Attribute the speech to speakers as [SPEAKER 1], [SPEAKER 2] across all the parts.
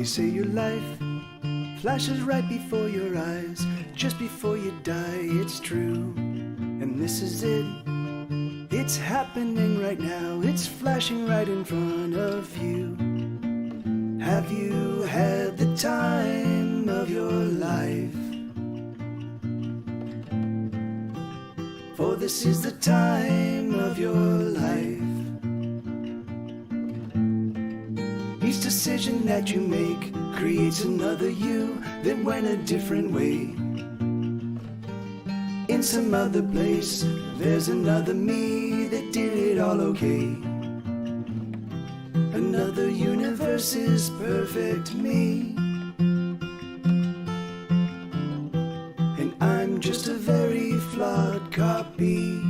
[SPEAKER 1] say your life flashes right before your eyes, just before you die. It's true, and this is it. It's happening right now. It's flashing right in front of you. Have you had the time of your life? For this is the time of your life. Each decision that you make creates another you that went a different way. In some other place, there's another me that did it all okay. Another universe is perfect me, and I'm just a very flawed copy.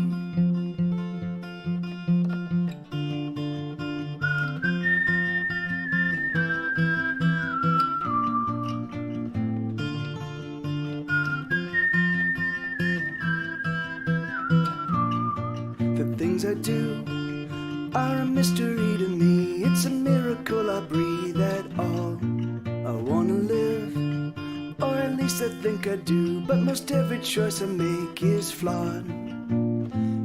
[SPEAKER 1] The things I do are a mystery to me. It's a miracle I breathe at all. I wanna live, or at least I think I do, but most every choice I make is flawed.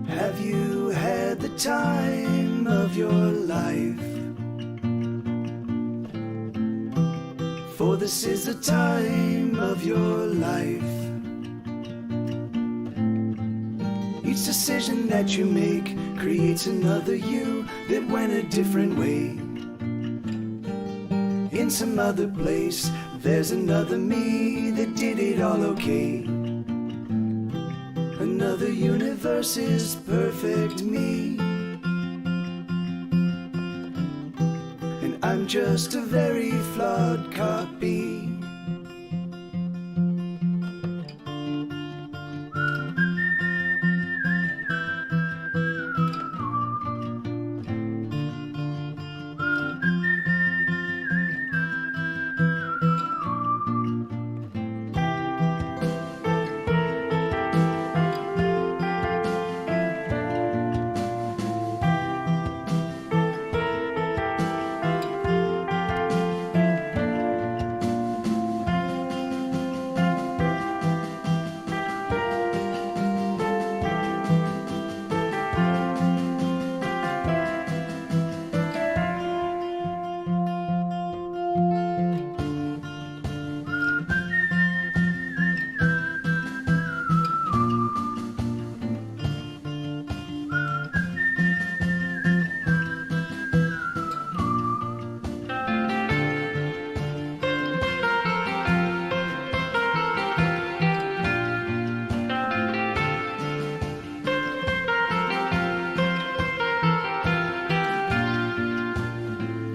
[SPEAKER 1] Have you had the time of your life? For this is the time of your life. Each decision that you make creates another you that went a different way. In some other place, there's another me that did it all okay. Another universe is perfect me, and I'm just a very flawed copy.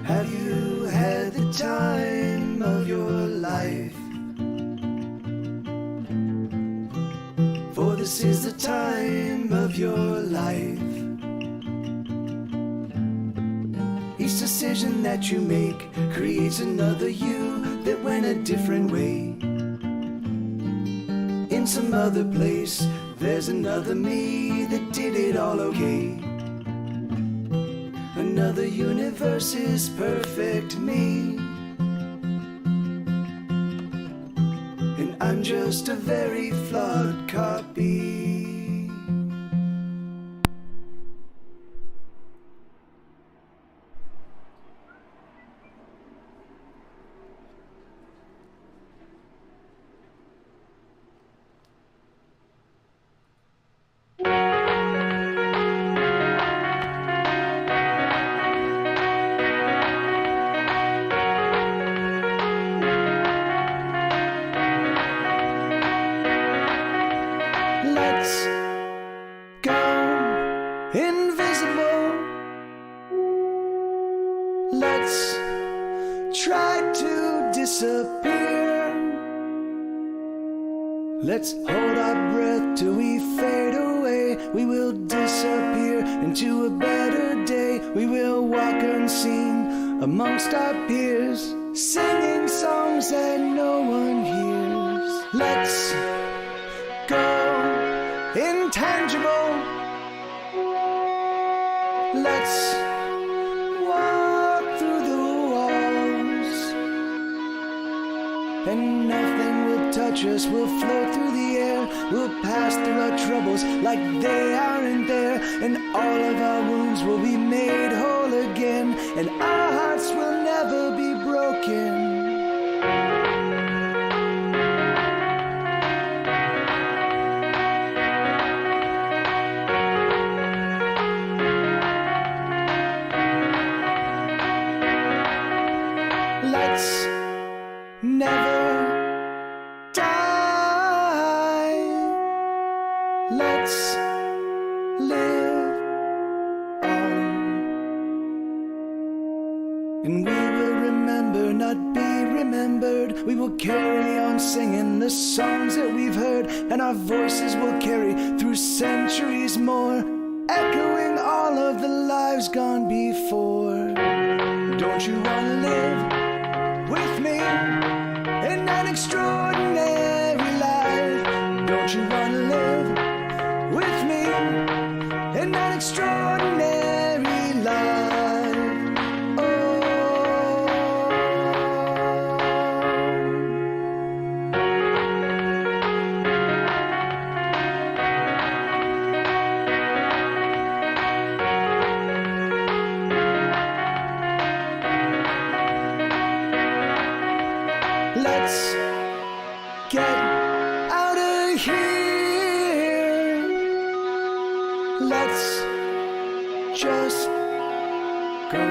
[SPEAKER 1] Have you had the time of your life? For this is the time of your life. Each decision that you make creates another you that went a different way. In some other place, there's another me that did it all okay. Another universe is perfect me, and I'm just a very flawed copy. Let's go invisible. Let's try to disappear. Let's hold our breath till we fade away. We will disappear into a better day. We will walk unseen amongst our peers, singing songs that no one hears. Let's go intangible. Let's walk through the walls. nothing will touch us. We'll float through the air, we'll pass through our troubles like they aren't there. And all of our wounds will be made whole again, and our hearts will never be broken. Let's never die. Let's live on. And we will remember, not be remembered. We will carry on singing the songs that we've heard, and our voices will carry through centuries more, echoing all of the lives gone before. Don't you want to live with me in an extraordinary life? Don't you want to live with me in an extraordinary life? Oh. Let's get out of here. Let's just go.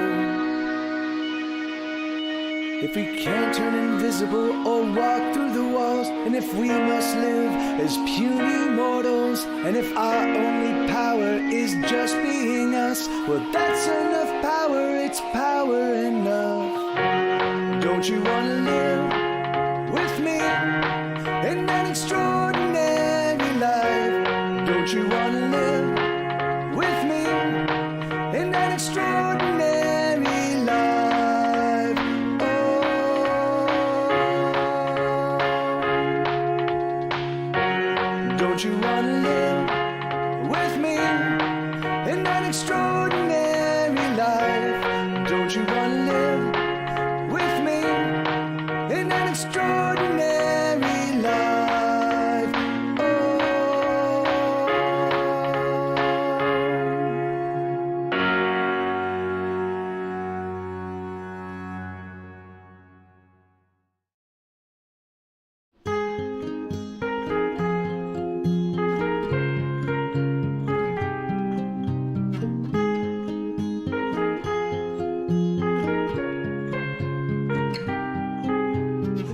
[SPEAKER 1] If we can't turn invisible or walk through the walls, and if we must live as puny mortals, and if our only power is just being us, well, that's enough power, it's power enough. Don't you want to live with me in an extraordinary life? Don't you want to live with me in an extraordinary life? Oh. Don't you want to live with me in an extraordinary life? Don't you want to live with me in an extraordinary life? Oh.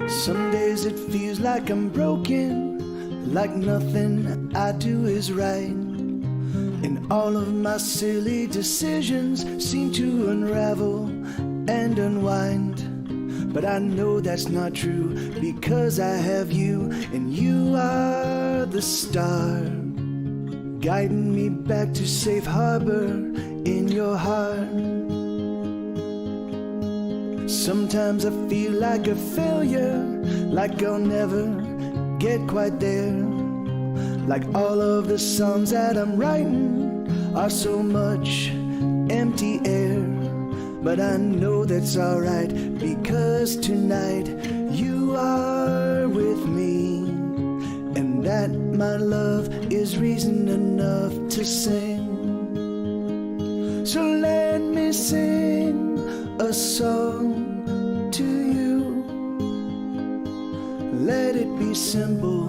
[SPEAKER 1] Some days it feels like I'm broken, like nothing I do is right, and all of my silly decisions seem to unravel and unwind. But I know that's not true, because I have you, and you are the star, guiding me back to safe harbor in your heart. Sometimes I feel like a failure, like I'll never get quite there, like all of the songs that I'm writing are so much empty air. But I know that's alright, because tonight you are with me, and that, my love, is reason enough to sing. So let me sing a song to you. Let it be simple,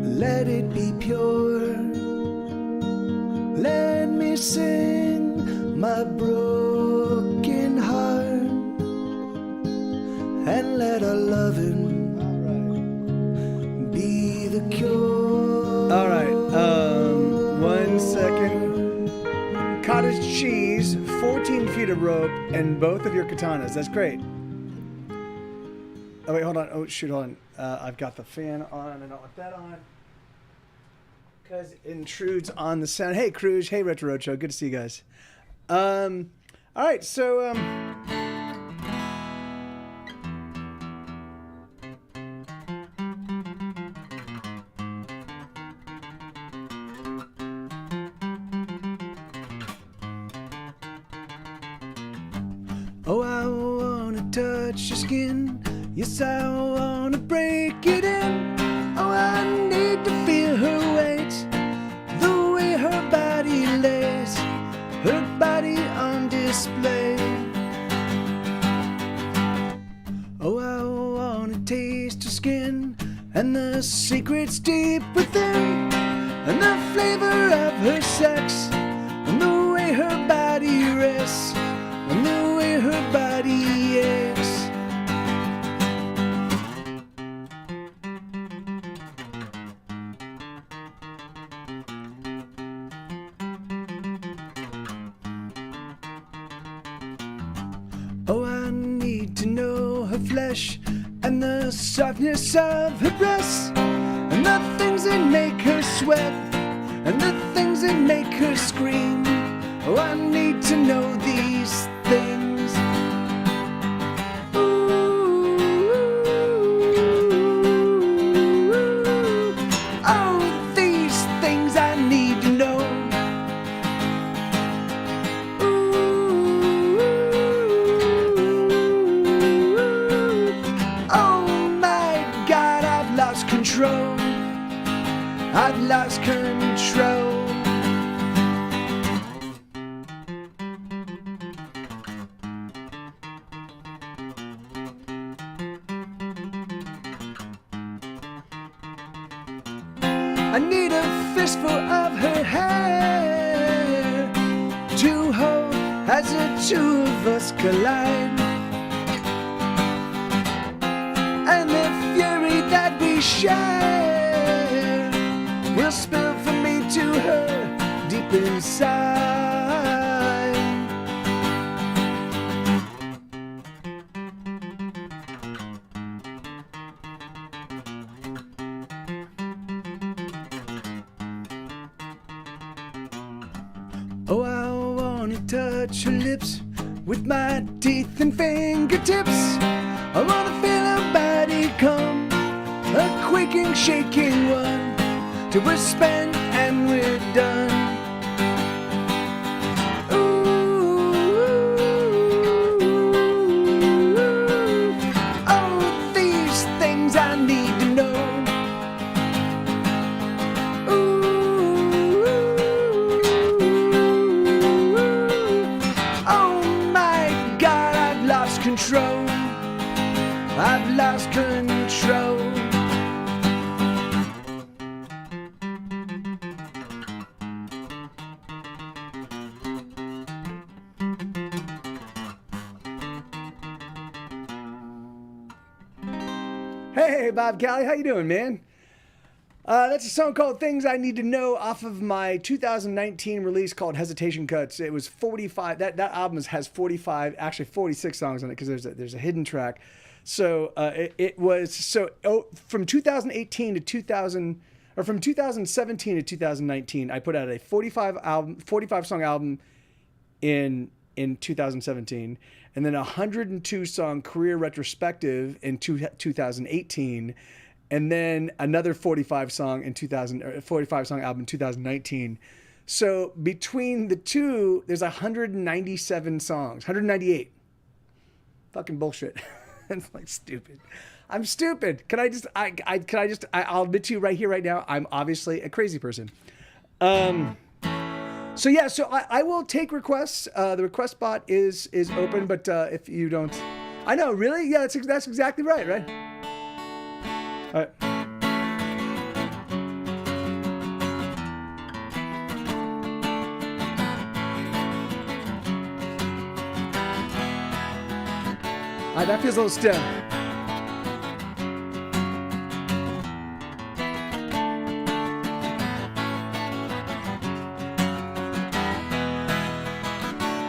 [SPEAKER 1] let it be pure. Let me sing my broken heart, and let our loving be the cure.
[SPEAKER 2] All right, 1 second. Cottage cheese, 14 feet of rope, and both of your katanas. That's great. Oh, wait, hold on. Oh, shoot, hold on. I've got the fan on. I don't want that on, because it intrudes on the sound. Hey, Cruz. Hey, Retro Roadshow. Good to see you guys. All right, so...
[SPEAKER 1] Oh, I wanna touch your skin, Yes, I wanna break it in. Oh, I need to feel her weight, the way her body lays, her body on display. Oh, I wanna taste her skin and the secrets deep within, and the flavor of her sex, and the way her body rests, and the way her body aches. Oh, I need to know her flesh and the softness of her breasts, and the things that make her sweat, and the things that make her scream. Oh, I need to know these things. Ooh, oh, these things I need to know. Ooh, oh my God, I've lost control. I've lost control. I need a fistful of her hair to hold as the two of us collide, and the fury that we share will spill from me to her deep inside. Oh, I wanna touch her lips with my teeth and fingertips. I wanna feel her body come, a quaking, shaking one, till we're spent and we're done. Ooh, oh, these things I need to know. Control. I've lost control. Hey, Bob Callie, how you doing, man? That's a song called Things I Need to Know off of my 2019 release called Hesitation Cuts. It was 45. That album has 45, actually 46 songs on it, because there's a hidden track. So it was from 2018 to 2000, or from 2017 to 2019, I put out a 45 song album in 2017, and then a 102 song career retrospective in 2018. And then another 45 song album in 2019. So between the two, there's 197 songs, 198. Fucking bullshit. It's like stupid. I'm stupid. I'll admit to you right here, right now, I'm obviously a crazy person. So I will take requests. The request bot is open, but if you don't, I know, really? Yeah, that's exactly right? All right. That feels a little stiff.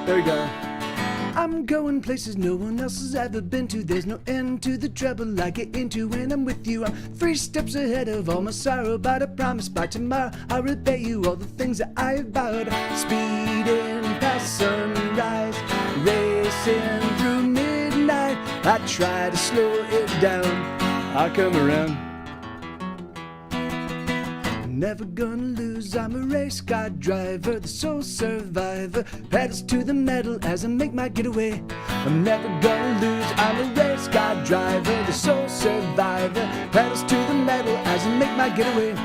[SPEAKER 1] There we go. I'm going places no one else has ever been to. There's no end to the trouble I get into when I'm with you. I'm 3 steps ahead of all my sorrow, but I promise by tomorrow I'll repay you all the things that I've borrowed. Speeding past sunrise, racing through midnight. I try to slow it down, I come around. Never gonna lose, I'm a race car driver, the sole survivor. Pedals to the metal as I make my getaway. I'm never gonna lose, I'm a race car driver, the sole survivor. Pedals to the metal as I make my getaway.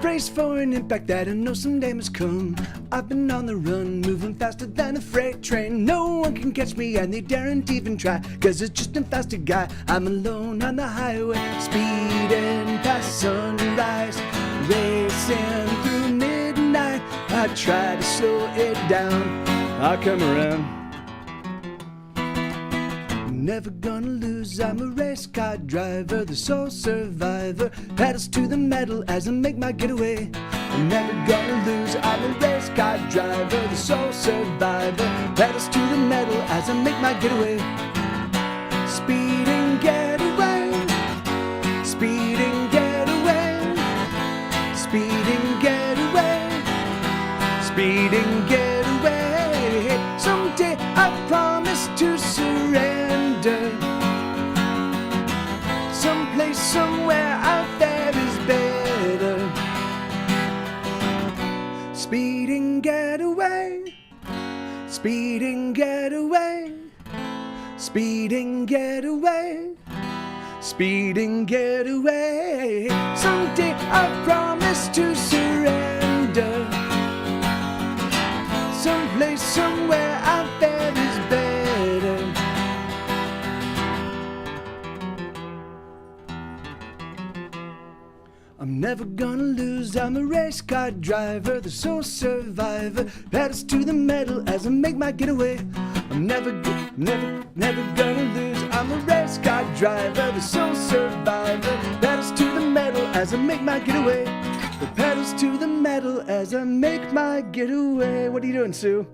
[SPEAKER 1] Brace for an impact that I know someday must come. I've been on the run, moving faster than a freight train. No one can catch me and they daren't even try, 'cause it's just a faster guy. I'm alone on the highway, speeding past sunrise, racing through midnight. I try to slow it down, I come around. Never gonna lose, I'm a race car driver, the sole survivor. Pedals to the metal as I make my getaway. I'm never gonna lose, I'm a race car driver, the sole survivor. Pedals to the metal as I make my getaway. Speeding getaway, speeding getaway, speeding getaway, speeding getaway. Someday I promise to surrender. Someplace, somewhere out there is better. Speeding getaway, speeding getaway, speeding getaway, speeding getaway. Someday I promise to surrender. Someplace, somewhere out there is better. I'm never gonna lose, I'm a race car driver, the sole survivor. Pedals to the metal as I make my getaway. I'm never gonna lose, I'm a race car driver, the sole survivor. Pedals to the metal as I make my getaway. The pedals to the metal as I make my getaway. What are you doing, Sue?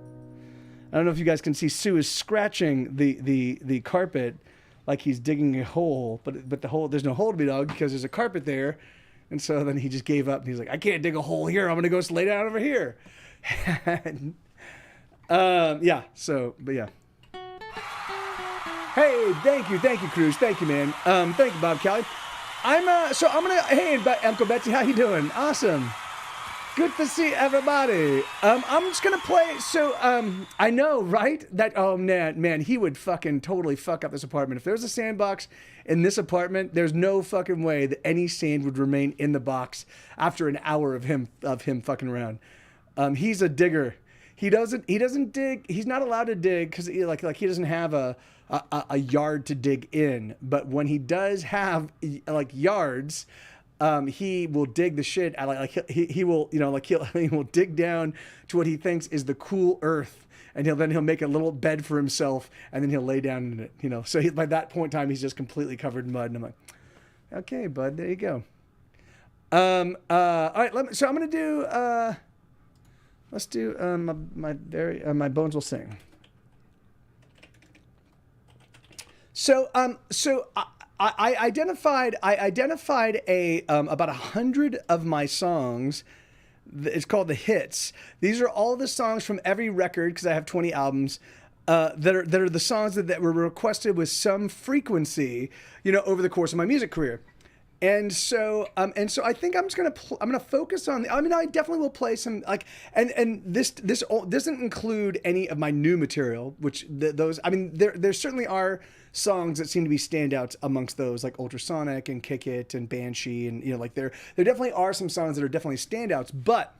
[SPEAKER 1] I don't know if you guys can see, Sue is scratching the carpet like he's digging a hole, but the hole, there's no hole to be dug because there's a carpet there. And so then he just gave up and he's like, I can't dig a hole here. I'm going to go lay down over here. And, yeah. So, but yeah. Hey, thank you, Cruz. Thank you, man. Thank you, Bob Kelly. Hey, Uncle Betsy, how you doing? Awesome. Good to see everybody. I'm just gonna play. So, I know, right? That man, he would fucking totally fuck up this apartment. If there's a sandbox in this apartment, there's no fucking way that any sand would remain in the box after an hour of him fucking around. He's a digger. He doesn't dig. He's not allowed to dig because he doesn't have a yard to dig in. But when he does have like yards, he will dig the shit out. He will dig down to what he thinks is the cool earth, and he'll make a little bed for himself, and then he'll lay down in it. So by that point in time, he's just completely covered in mud, and I'm like, okay, bud, there you go. All right, so I'm gonna do. Let's do my bones will sing. So I identified about 100 of my songs. It's called the hits. These are all the songs from every record, because I have 20 albums, that are the songs that were requested with some frequency, over the course of my music career. And so I think I'm just gonna focus on. I definitely will play some and this doesn't include any of my new material, which there certainly are songs that seem to be standouts amongst those, like Ultrasonic and Kick It and Banshee, and there definitely are some songs that are definitely standouts, but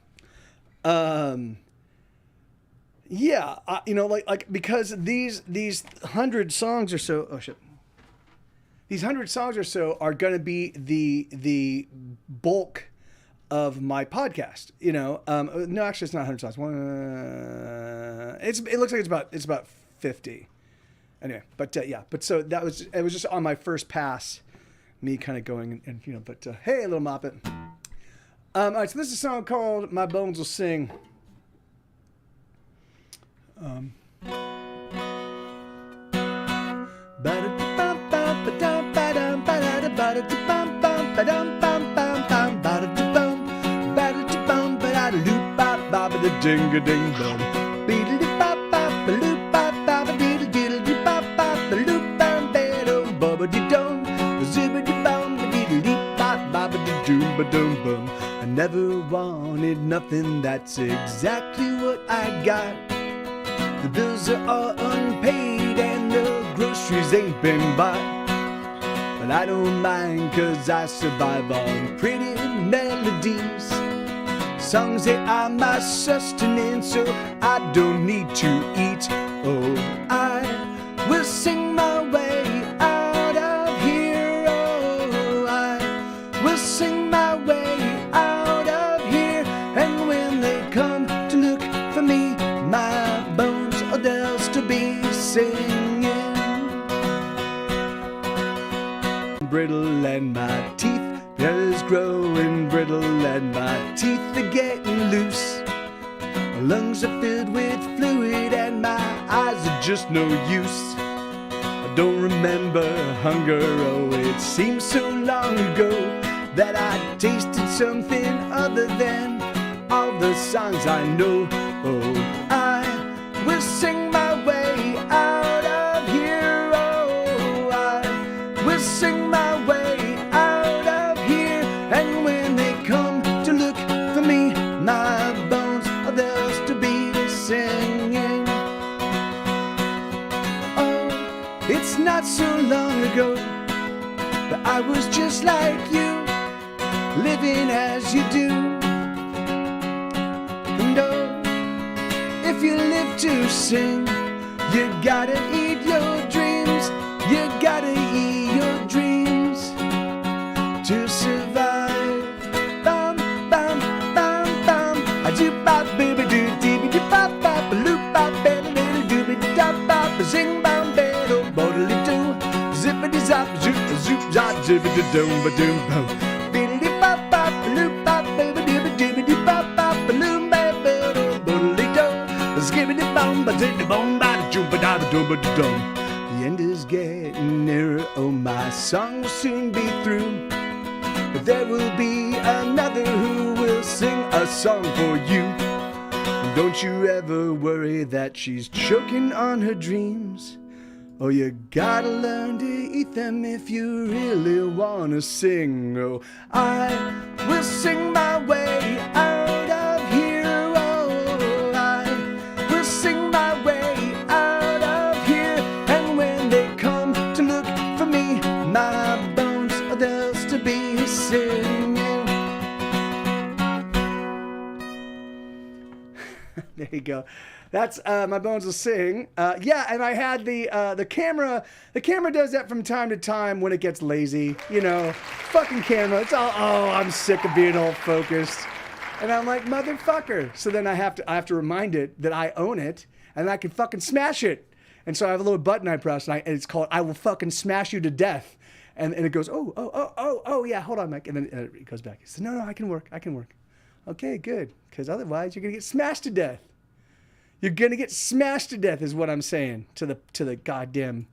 [SPEAKER 1] because these 100 songs or so, these 100 songs or so are going to be the bulk of my podcast. No, actually, it's not 100 songs. It looks like it's about 50. Anyway, but so it was just on my first pass, me kind of going and hey, little Moppet. All right, so this is a song called "My Bones Will Sing."
[SPEAKER 2] baba da ding a ding bum. Beedle bop bop a loop bop bop a diddle diddle bop bop a loop bam bam bubba dee dum. Zibbity bum ba diddle dee bop bop a dee doom ba dum bum. I never wanted nothing, that's exactly what I got. The bills are all unpaid and the groceries ain't been bought. But I don't mind, cause I survive on pretty melodies. Songs that are my sustenance, so I don't need to eat. Oh, I will sing my way out of here. Oh, I will sing my way out of here. And when they come to look for me, my bones, oh, they'll still be singing. Brittle and my teeth is growing brittle and my teeth are getting loose. My lungs are filled with fluid and my eyes are just no use. I don't remember hunger, oh it seems so long ago that I tasted something other than all the songs I know. Oh, I will sing my way out of here. Oh, I will sing my way out of here. And when they come to look for me, my bones are theirs to be singing. Oh, it's not so long ago that I was just like you, living as you do. And oh, if you live to sing, you gotta eat your dreams. You gotta eat your dreams to survive. Bum, bum, bum, bum. I do bop, baby, do, dee, dee, bop, bop, loop, bop, baby, little doobie, da, bop, zing, bum, bedo, bodily do, zippity zop, zoop, zoop, zop, zippity doom, ba doom, bum. Biddly bop, bop, loop, bop, baby, doobie, doobie, bop, bop, loom, baby, bodily do, skibbity bum, ba diddy bum, ba doom, ba da, doom, ba dum. The end is getting nearer, oh my song will soon be through. But there will be another who will sing a song for you. And don't you ever worry that she's choking on her dreams. Oh, you gotta learn to eat them if you really wanna sing. Oh, I will sing my way out of here. Oh, I will sing my way out of here. And when they come to look for me, my bones are theirs to be singing. There you go. That's My Bones Will Sing. Yeah, and I had the camera. The camera does that from time to time when it gets lazy. You know, fucking camera. It's all, oh, I'm sick of being all focused. And I'm like, motherfucker. So then I have to remind it that I own it and I can fucking smash it. And so I have a little button I press and it's called "I will fucking smash you to death." And it goes, oh, yeah, hold on, Mike. And then it goes back. He says, no, I can work. Okay, good. Because otherwise you're gonna get smashed to death. You're gonna get smashed to death, is what I'm saying to the goddamn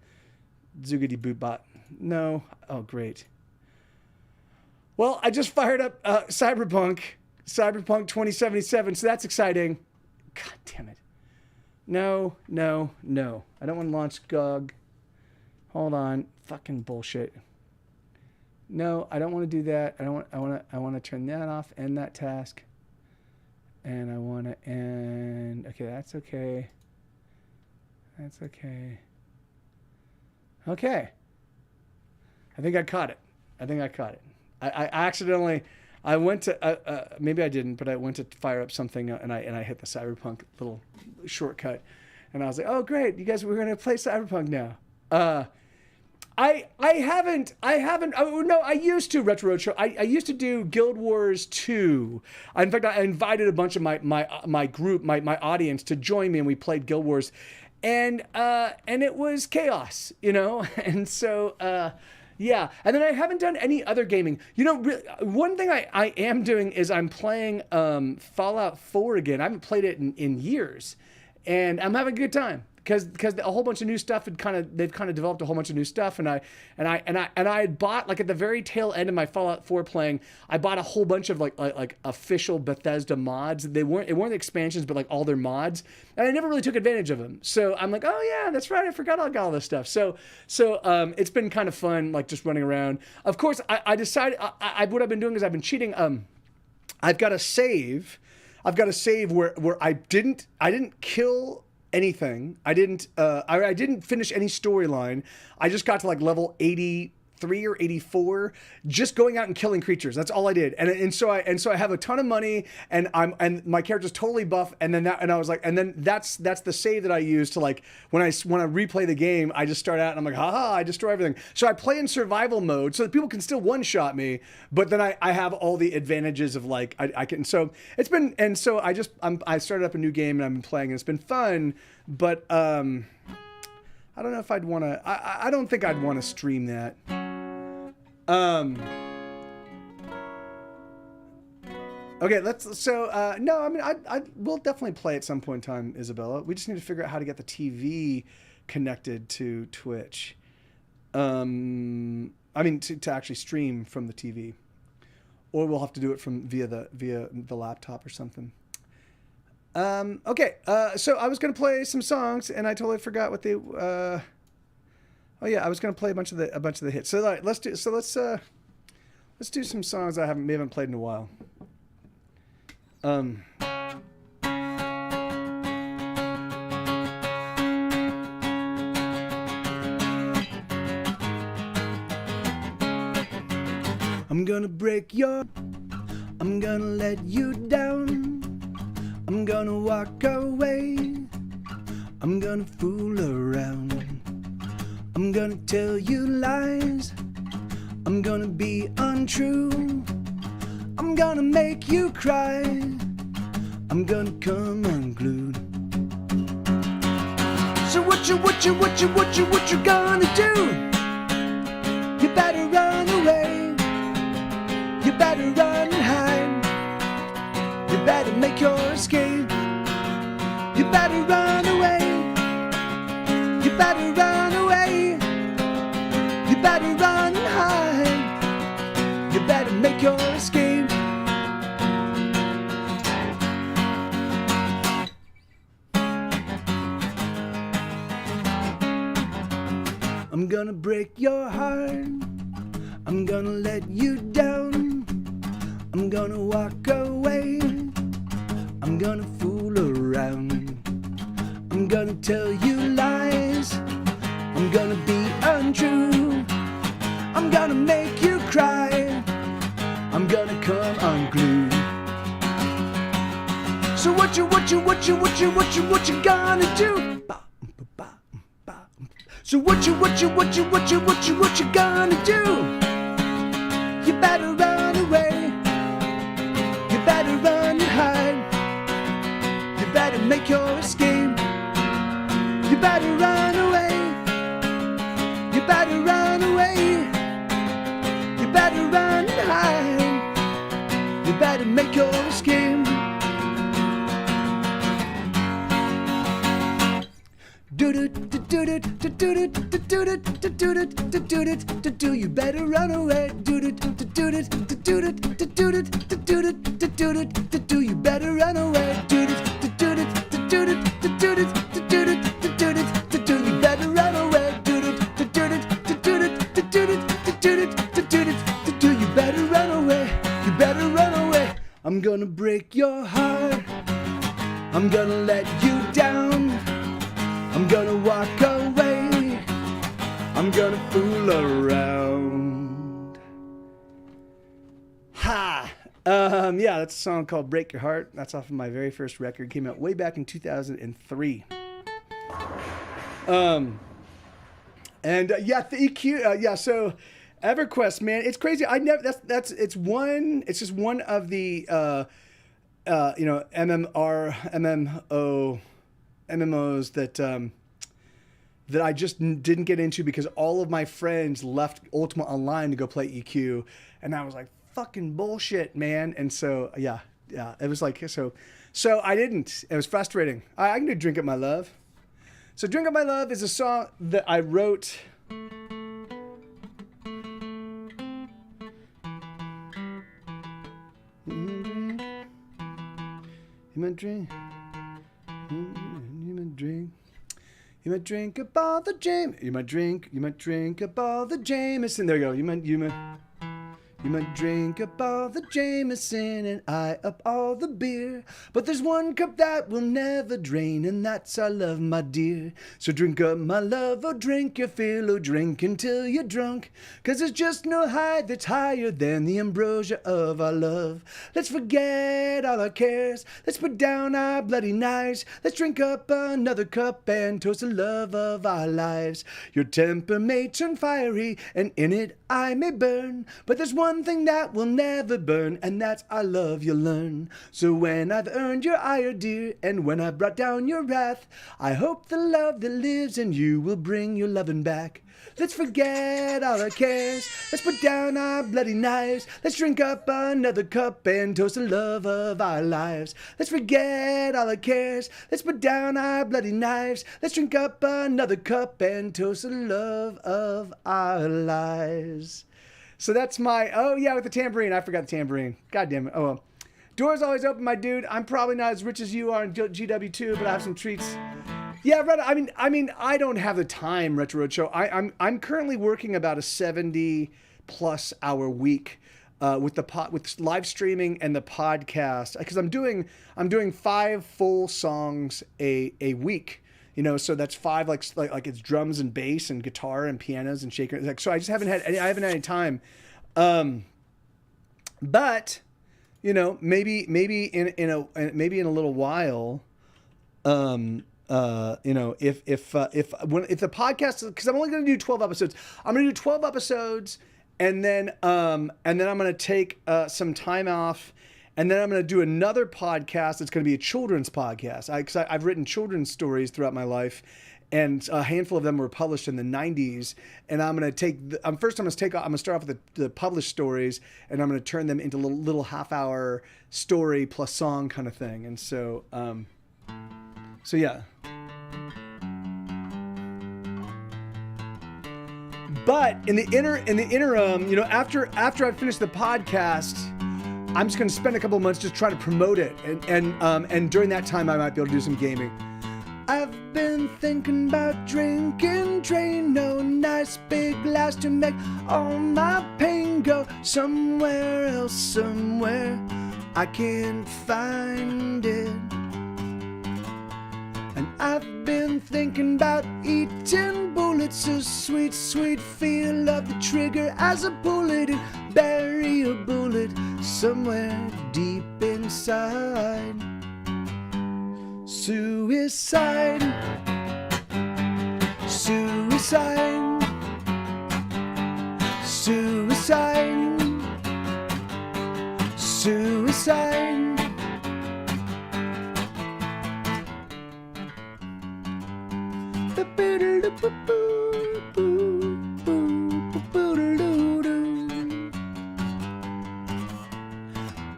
[SPEAKER 2] zoogity boot bot. No, oh great. Well, I just fired up Cyberpunk 2077, so that's exciting. God damn it. No. I don't want to launch GOG. Hold on, fucking bullshit. No, I don't want to do that. I want to turn that off, end that task. And I want to end. Okay, that's okay. Okay. I think I caught it. I accidentally, I went to, maybe I didn't, but I went to fire up something and I hit the Cyberpunk little shortcut. And I was like, oh, great. You guys, we're going to play Cyberpunk now. I haven't, oh no, I used to, Retro Roadshow. I used to do Guild Wars 2. In fact, I invited a bunch of my group, my audience to join me and we played Guild Wars. And it was chaos, you know? And so, yeah. And then I haven't done any other gaming. You know, one thing I am doing is I'm playing Fallout 4 again. I haven't played it in years. And I'm having a good time. because a whole bunch of new stuff they've kind of developed a whole bunch of new stuff, and I had bought, like, at the very tail end of my Fallout 4 playing, I bought a whole bunch of like official Bethesda mods. It weren't expansions, but like all their mods, and I never really took advantage of them. So I'm like, oh yeah, that's right, I forgot I got all this stuff. So it's been kind of fun, like, just running around. Of course, I decided what I've been doing is I've been cheating. I've got a save where I didn't kill anything. I didn't finish any storyline. I just got to like level 83 or 84, just going out and killing creatures. That's all I did. And so I have a ton of money, and my character's totally buff. And then that's the save that I use to, like, when I replay the game, I just start out and I'm like, haha, I destroy everything. So I play in survival mode so that people can still one-shot me, but then I have all the advantages of, like, I can. So it's been, and so I started up a new game and I've been playing, and it's been fun, but I don't know if I'd want to. I don't think I'd want to stream that. Okay, no, I mean, I will definitely play at some point in time, Isabella. We just need to figure out how to get the TV connected to Twitch. I mean, to actually stream from the TV, or we'll have to do it via the laptop or something. Okay, so I was gonna play some songs, and I totally forgot what they. Oh yeah, I was gonna play a bunch of the hits. So let's do some songs we haven't played in a while. I'm gonna break I'm gonna let you down. I'm gonna walk away. I'm gonna fool around. I'm gonna tell you lies. I'm gonna be untrue. I'm gonna make you cry. I'm gonna come unglued. So what you gonna do? You better run away. You better run and hide. You better make your escape. You better run away. You better run away. You better run and hide. You better make your escape. I'm gonna break your heart. I'm gonna let you down. I'm gonna walk away. I'm gonna fool around. I'm gonna tell you lies. I'm gonna be untrue. I'm gonna make you cry. I'm gonna come unglued. So what you gonna do? So what you gonna do? You better run away. You better run and hide. You better make your escape. You better run away. You better run away. You better run and hide. You better make your escape. You better run away. You better run away. You better run away. You better run away. You better run away. I'm gonna break your heart. I'm gonna let you down. I'm gonna walk away. I'm gonna fool around. Ha! Yeah, that's a song called Break Your Heart. That's off of my very first record. Came out way back in 2003. And yeah, the EQ. Yeah, so EverQuest, man, it's crazy. It's just one of the MMOs that I just didn't get into because all of my friends left Ultima Online to go play EQ, and I was like, fucking bullshit, man. And so yeah, it was like so I didn't. It was frustrating. I can do Drink Up My Love. So Drink Up My Love is a song that I wrote. You might drink. You might drink. You might drink up all the You might drink up all the Jameson. There you go. You might drink up all the Jameson and I up all the beer. But there's one cup that will never drain, and that's our love, my dear. So drink up my love, oh drink your fill, oh drink until you're drunk. 'Cause there's just no high that's higher than the ambrosia of our love. Let's forget all our cares, let's put down our bloody knives. Let's drink up another cup and toast the love of our lives. Your temper may turn fiery, and in it I may burn. But there's one thing that will never burn, and that's our love you'll learn. So when I've earned your ire, dear, and when I've brought down your wrath, I hope the love that lives in you will bring your lovin' back. Let's forget all our cares, let's put down our bloody knives. Let's drink up another cup and toast the love of our lives. Let's forget all our cares, let's put down our bloody knives. Let's drink up another cup and toast the love of our lives. So that's my, oh yeah, with the tambourine. I forgot the tambourine. God damn it. Oh well. Doors always open, my dude. I'm probably not as rich as you are in GW2, but I have some treats. Yeah, I mean, I don't have the time, Retro Roadshow. I'm currently working about a 70+ hour week with live streaming and the podcast, because I'm doing 5 full songs a week. You know, so that's 5 like it's drums and bass and guitar and pianos and shakers. Like, so I just haven't had any time. But you know, maybe in a little while, you know, if the podcast, because I'm only going to do 12 episodes. I'm going to do 12 episodes, and then I'm going to take some time off. And then I'm going to do another podcast. It's going to be a children's podcast. Because I've written children's stories throughout my life, and a handful of them were published in the 90s. And I'm going to take. I'm going to start off with the published stories, and I'm going to turn them into little half-hour story plus song kind of thing. And so, yeah. But in the interim, you know, after I finish the podcast, I'm just going to spend a couple of months just trying to promote it. And during that time, I might be able to do some gaming. I've been thinking about drinking Drano, nice big glass to make all my pain go somewhere else, somewhere I can't find it. And I've been thinking about eating bullets, a sweet, sweet feel of the trigger as I pull it and bury a bullet somewhere deep inside. Suicide, suicide, suicide, suicide.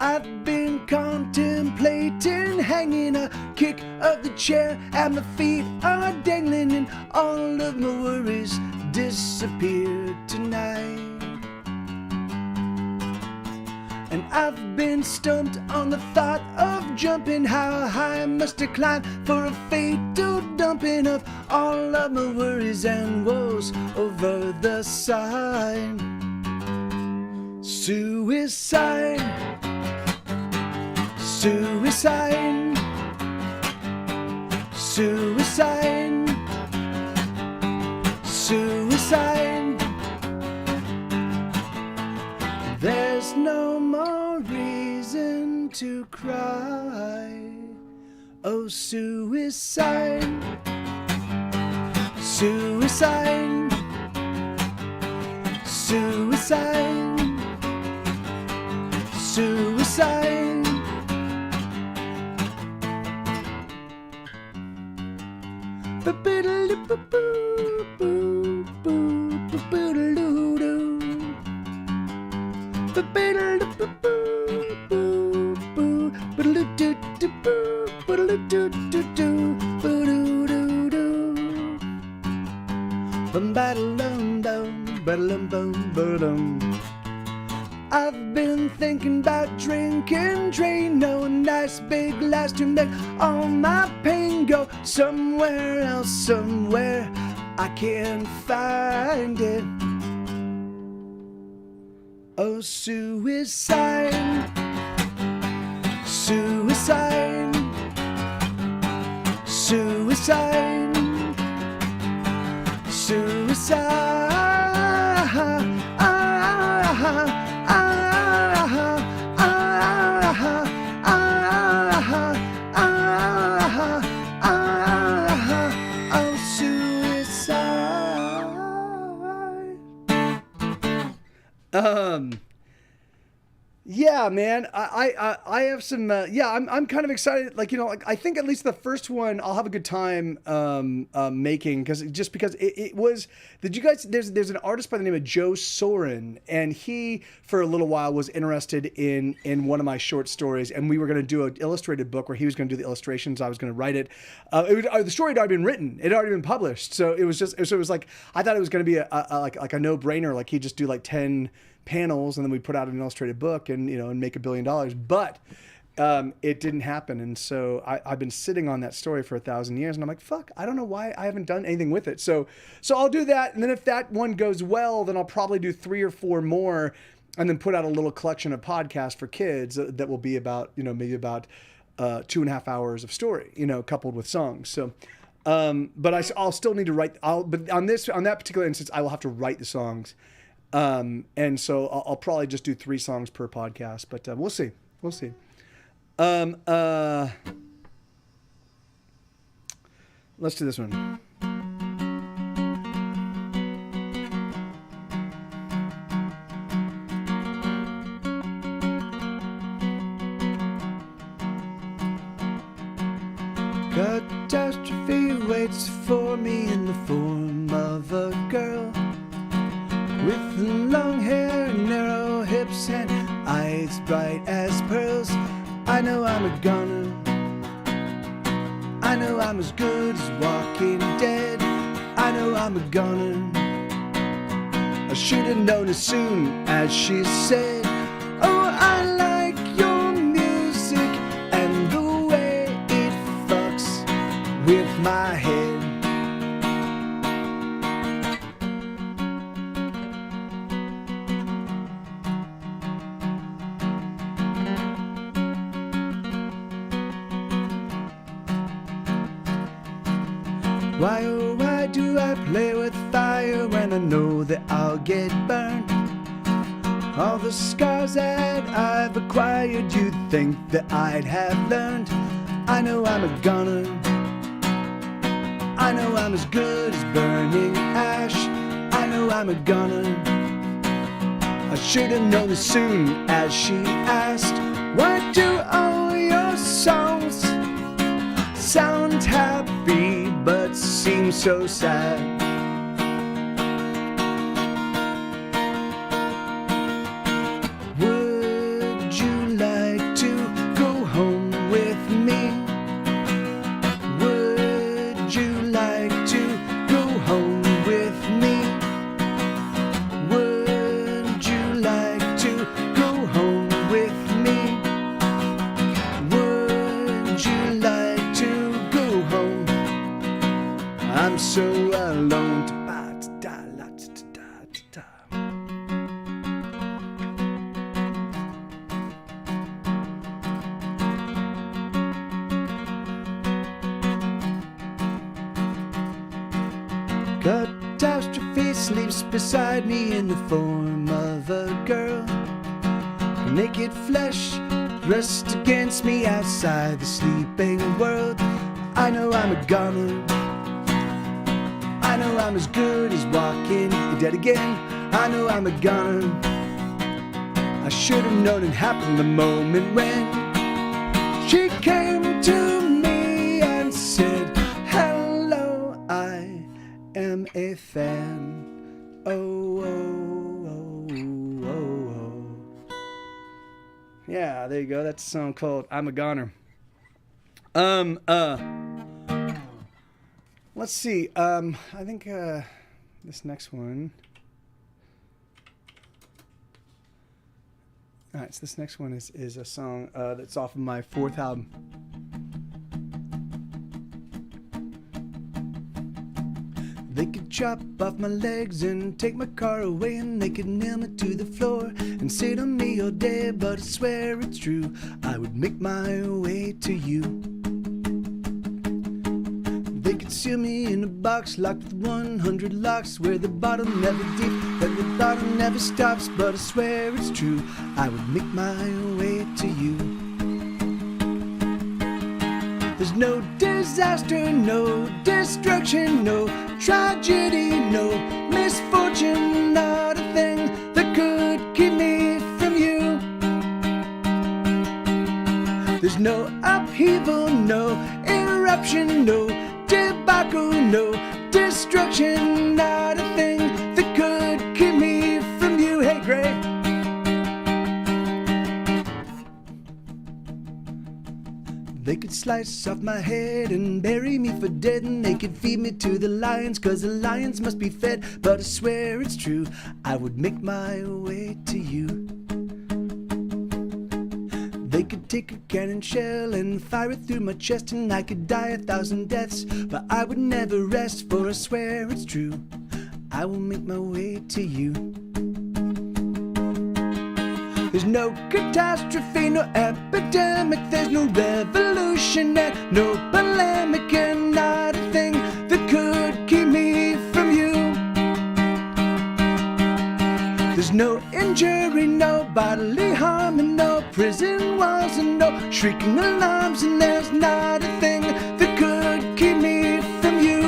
[SPEAKER 2] I've been contemplating hanging a kick of the chair, and my feet are dangling, and all of my worries disappear tonight. And I've been stumped on the thought of jumping. How high must I climb for a fatal dumping of all of my worries and woes over the side? Suicide, suicide, suicide, suicide. There's no more reason to cry. Oh, suicide, suicide, suicide, suicide.
[SPEAKER 1] I've been thinking about drinking Drano, a nice big glass to make all my pain go somewhere else, somewhere I can't find it. Oh, suicide, suicide, suicide, suicide. Oh, suicide.
[SPEAKER 2] Yeah, man, I have some. I'm kind of excited. Like, you know, like I think at least the first one I'll have a good time making, because it was. Did you guys? There's an artist by the name of Joe Soren, and he for a little while was interested in one of my short stories, and we were going to do an illustrated book where he was going to do the illustrations, I was going to write it. The story had already been written, it had already been published, so it was like I thought it was going to be like a no brainer. Like he'd just do like 10 panels and then we put out an illustrated book and, you know, and make $1 billion. But it didn't happen. And so I've been sitting on that story for 1,000 years, and I'm like, fuck, I don't know why I haven't done anything with it. So I'll do that. And then if that one goes well, then I'll probably do 3 or 4 more and then put out a little collection of podcasts for kids that will be about, you know, maybe about 2.5 hours of story, you know, coupled with songs. So, but I'll still need to write, but on that particular instance, I will have to write the songs. And so I'll probably just do 3 songs per podcast, but we'll see. We'll see. Let's do this one.
[SPEAKER 1] Catastrophe waits for me in the form of a girl with long hair, narrow hips, and eyes bright as pearls. I know I'm a goner. I know I'm as good as Walking Dead. I know I'm a goner. I should have known as soon as she said, oh, I like your music and the way it fucks with my head. Why, oh, why do I play with fire when I know that I'll get burned? All the scars that I've acquired, you'd think that I'd have learned. I know I'm a goner. I know I'm as good as burning ash. I know I'm a goner. I should have known as soon as she asked, why do all your songs sound happy but seem so sad? Would you like to go home with me? Would you like to go home with me? Would you like to go home with me? Would you like to go home? I'm so alone. Catastrophe sleeps beside me in the form of a girl. Naked flesh thrust against me outside the sleeping world. I know I'm a goner. I know I'm as good as Walking Dead again. I know I'm a goner. I should have known it happened the moment when she came to me and said, hello, I am a fan. Oh, oh, oh, oh, oh. Yeah, there you go. That's a song called I'm a Goner. Let's see. I think this next one.
[SPEAKER 2] All right, so this next one is a song that's off of my 4th album. They could chop off my legs and take my car away, and they could nail me to the floor and sit on me all day, but I swear it's true, I would make my way to you. They could seal me in a box locked with 100 locks, where the bottom never deep, but the bottom never stops, but I swear it's true, I would make my way to you. There's no disaster, no destruction, no tragedy, no misfortune, not a thing that could keep me from you. There's no upheaval, no eruption, no debacle, no destruction, not a thing that could keep me from you. Hey, Gray. They could slice off my head and bury me for dead, and they could feed me to the lions, 'cause the lions must be fed, but I swear it's true, I would make my way to you. They could take a cannon shell and fire it through my chest, and I could die 1,000 deaths, but I would never rest, for I swear it's true, I will make my way to you. There's no catastrophe, no epidemic, there's no revolution and no polemic, and not a thing that could keep me from you. There's no injury, no bodily harm, and no prison walls, and no shrieking alarms, and there's not a thing that could keep me from you.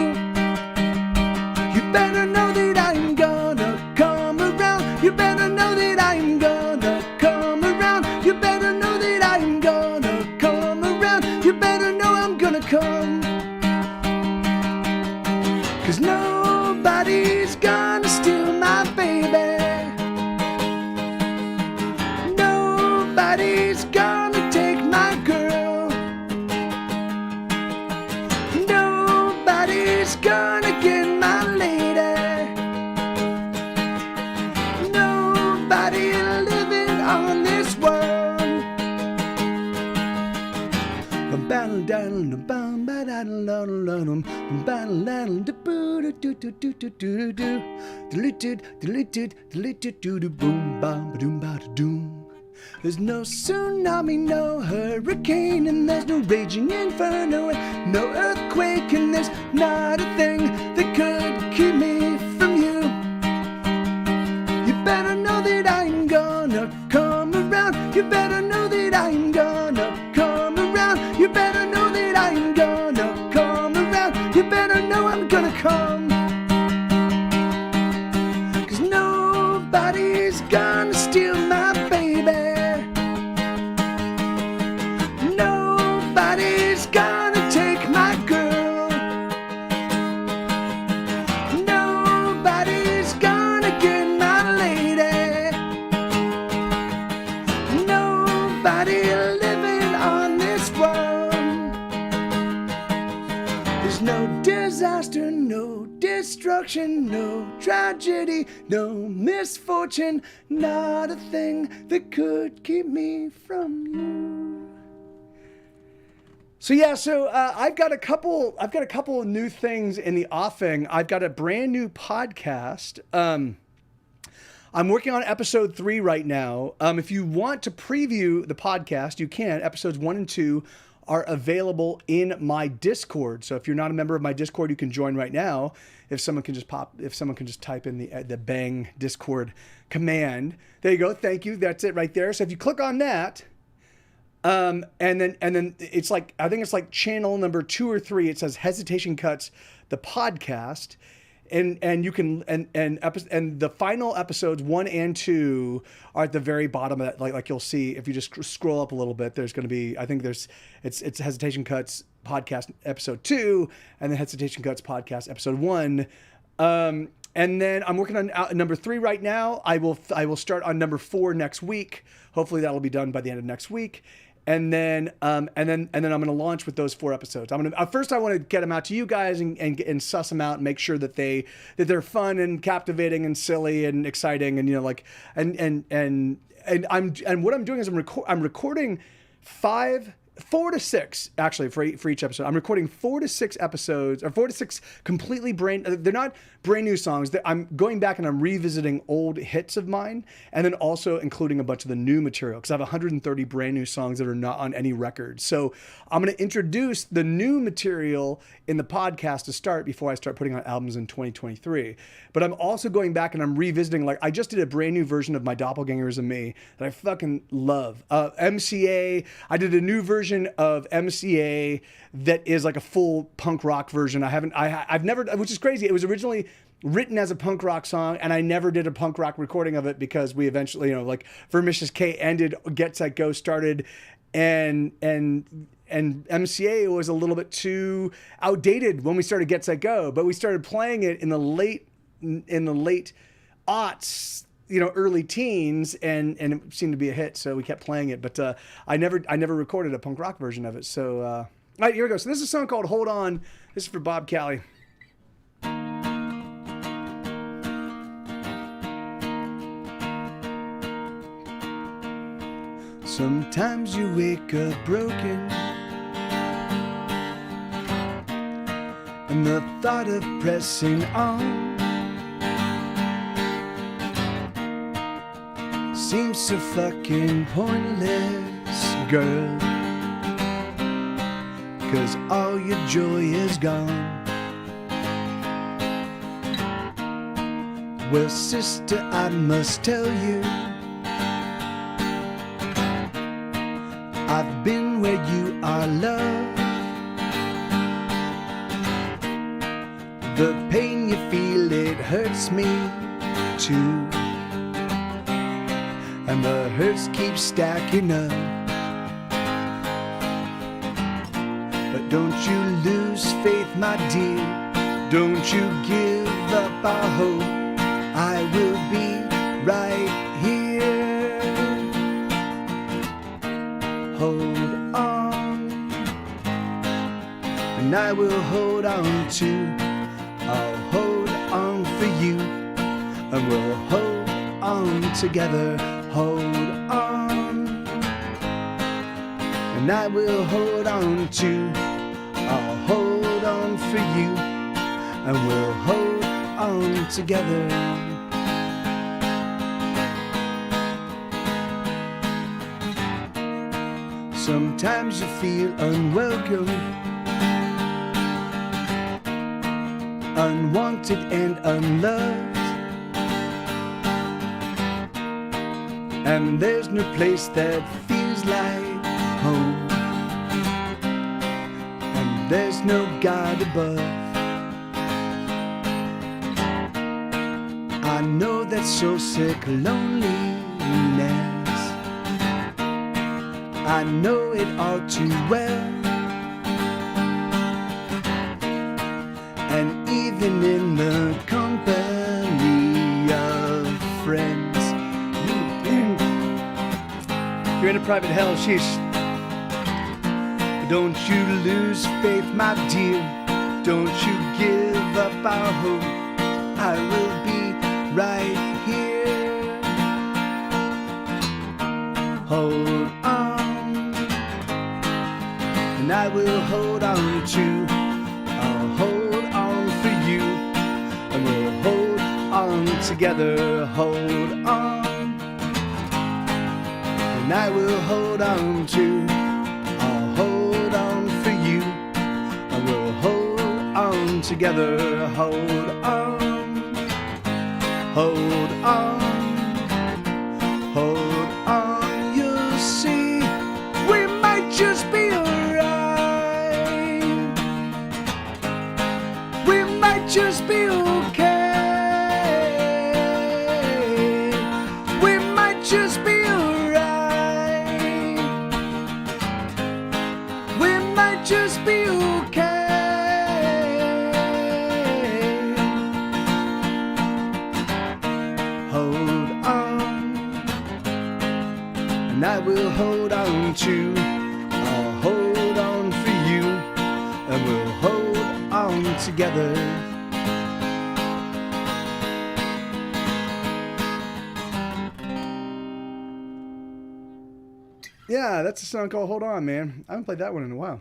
[SPEAKER 2] You better know that I'm gonna come around. You better know that I'm gonna come around. You better know that I'm gonna come around. You better know I'm gonna come. 'Cause nobody's gonna steal my baby. Nobody's gonna take my girl. Nobody's gonna get my lady. Nobody living on this world. There's no tsunami, no hurricane, and there's no raging inferno, and no earthquake, and there's not a thing that could keep me from you. You better know that I'm gonna come around. You better know that I'm gonna come around. You better know that I'm gonna come around. You better know I'm gonna come. 'Cause nobody's gonna steal my baby. Nobody's gonna take my girl. Nobody's gonna get my lady. Nobody living on this world. There's no disaster, no destruction, no tragedy, no misfortune, not a thing that could keep me from you. So yeah, I've got a couple of new things in the offing. I've got a brand new podcast. I'm working on episode 3 right now. If you want to preview the podcast, you can. Episodes 1 and 2 are available in my Discord. So if you're not a member of my Discord, you can join right now. If someone can just type in the Bang Discord command. There you go. Thank you. That's it right there. So if you click on that, and then it's like, I think it's like channel number 2 or 3. It says Hesitation Cuts, the podcast. And you can and the final episodes 1 and 2 are at the very bottom of that. Like you'll see if you just scroll up a little bit, there's going to be, I think it's Hesitation Cuts podcast episode 2, and then Hesitation Cuts podcast episode 1. And then I'm working on number 3 right now. I will start on number 4 next week. Hopefully that'll be done by the end of next week. and then I'm going to launch with those 4 episodes. I'm going to first I want to get them out to you guys and suss them out and make sure that they're fun and captivating and silly and exciting and like and what I'm doing is I'm recording 4 to 6 actually for each episode. I'm recording 4 to 6 episodes, or 4 to 6 completely they're not brand new songs. I'm going back and I'm revisiting old hits of mine, and then also including a bunch of the new material, because I have 130 brand new songs that are not on any record. So I'm going to introduce the new material in the podcast to start before I start putting out albums in 2023. But I'm also going back and I'm revisiting, like I just did a brand new version of My Doppelgangers and Me that I fucking love. MCA, I did a new version of MCA that is like a full punk rock version. I've never, which is crazy. It was originally written as a punk rock song, and I never did a punk rock recording of it because we eventually, like Vermicious K ended, Get Set Go started, and MCA was a little bit too outdated when we started Get Set Go, but we started playing it in the late aughts, early teens, and it seemed to be a hit, so we kept playing it. But I never recorded a punk rock version of it. So all right, here we go. So this is a song called Hold On. This is for Bob Callie. Sometimes you wake up broken, and the thought of pressing on seems so fucking pointless, girl, 'cause all your joy is gone. Well, sister, I must tell you, I've been where you are, love. The pain you feel, it hurts me too, and the hurts keep stacking up. But don't you lose faith, my dear. Don't you give up our hope. I will be right here. Hold on, and I will hold on too. I'll hold on for you, and we'll hold on together. Hold on, and I will hold on too. I'll hold on for you, and we'll hold on together. Sometimes you feel unwelcome, unwanted and unloved, and there's no place that feels like home, and there's no God above. I know that soul-sick loneliness, I know it all too well. And even in the company of friends, you're in a private hell, sheesh. Don't you lose faith, my dear. Don't you give up our hope. I will be right here. Hold on, and I will hold on too. I'll hold on for you, and we'll hold on together. Hold on, and I will hold on too. I'll hold on for you, and we'll hold on together. Hold on, hold on, hold on. You'll see, we might just be alright. We might just be okay. We might just be alright. We might just be okay. Hold on, and I will hold on too. together. Yeah, that's a song called "Hold On," man. I haven't played that one in a while.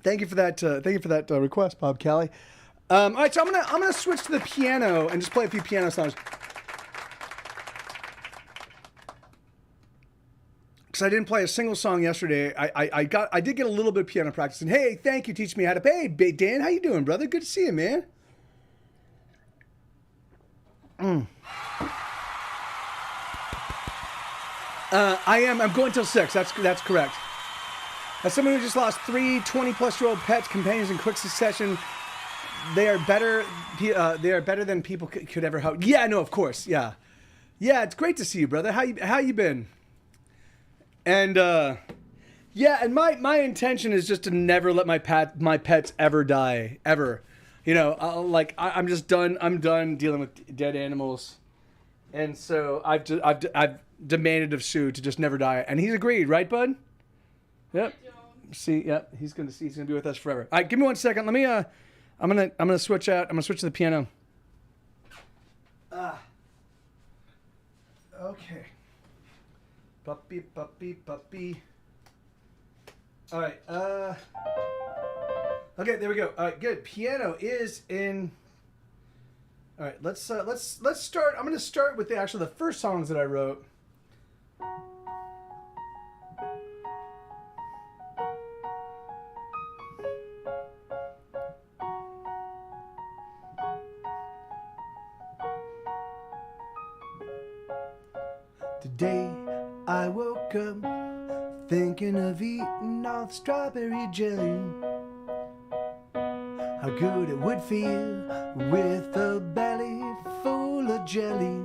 [SPEAKER 2] Thank you for that. Thank you for that request, Bob Kelly. All right, so I'm gonna switch to the piano and just play a few piano songs. Because I didn't play a single song yesterday. I did get a little bit of piano practice. And hey, thank you, teach me how to play. Hey, Dan, how you doing, brother? Good to see you, man. I'm going till 6. That's correct. As someone who just lost 3 20-plus-year-old pets, companions in quick succession, they are better. They are better than people could ever hope. Yeah, no, of course. Yeah, it's great to see you, brother. How you been? And yeah, and my intention is just to never let my pets ever die, ever. You know, I'm just done. I'm done dealing with dead animals, and so I've demanded of Sue to just never die, and he's agreed, right, bud? Yep. See, yep. He's gonna be with us forever. All right, give me 1 second. Let me. I'm gonna switch out. I'm gonna switch to the piano. Okay. Puppy. All right. Okay, there we go. All right, good. Piano is in. All right, let's start. I'm gonna start with the first songs that I wrote. Today I woke up thinking of eating all the strawberry jelly. How good it would feel with a belly full of jelly.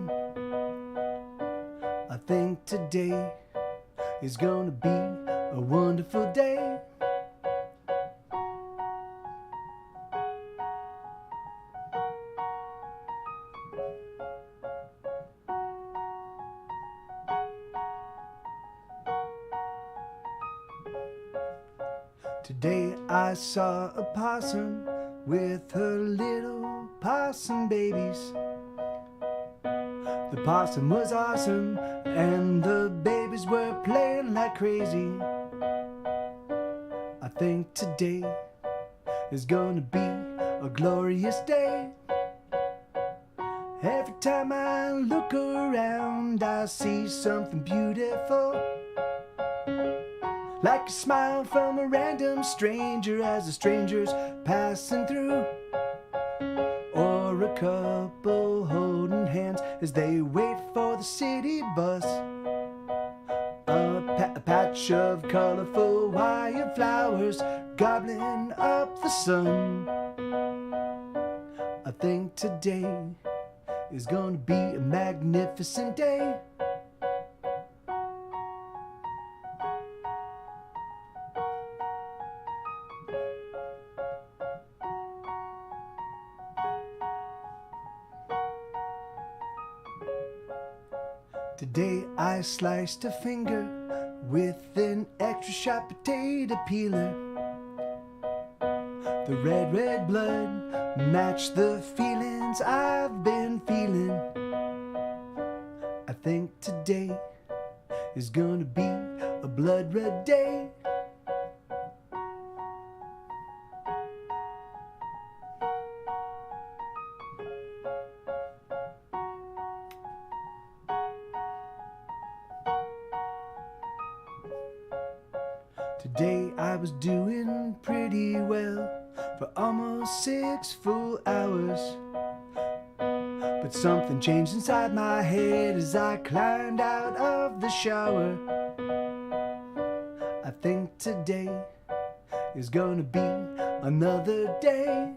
[SPEAKER 2] I think today is gonna be a wonderful day. Today I saw a possum with her little possum babies. The possum was awesome and the babies were playing like crazy. I think today is gonna be a glorious day. Every time I look around I see something beautiful, like a smile from a random stranger as the stranger's passing through, or a couple holding hands as they wait for the city bus. A patch of colorful wildflowers gobbling up the sun. I think today is gonna be a magnificent day. Today I sliced a finger with an extra sharp potato peeler. The red blood matched the feelings I've been feeling. I think today is gonna be a blood red day. Today I was doing pretty well for almost 6 full hours. But something changed inside my head as I climbed out of the shower. I think today is gonna be another day.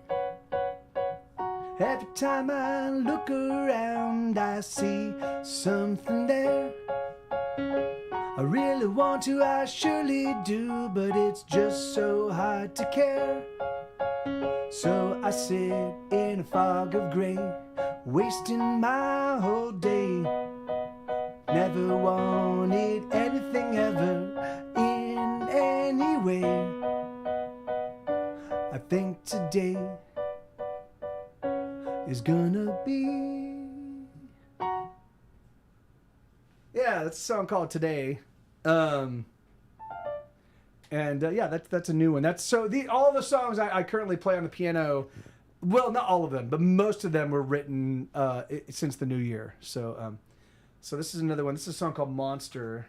[SPEAKER 2] Every time I look around I see something there. I really want to, I surely do, but it's just so hard to care. So I sit in a fog of gray, wasting my whole day. Never wanted anything ever in any way. I think today is gonna be. Yeah, that's a song called Today. And yeah, that's a new one. That's so all the songs I currently play on the piano. Well, not all of them, but most of them were written since the new year. So so this is another one. This is a song called Monster.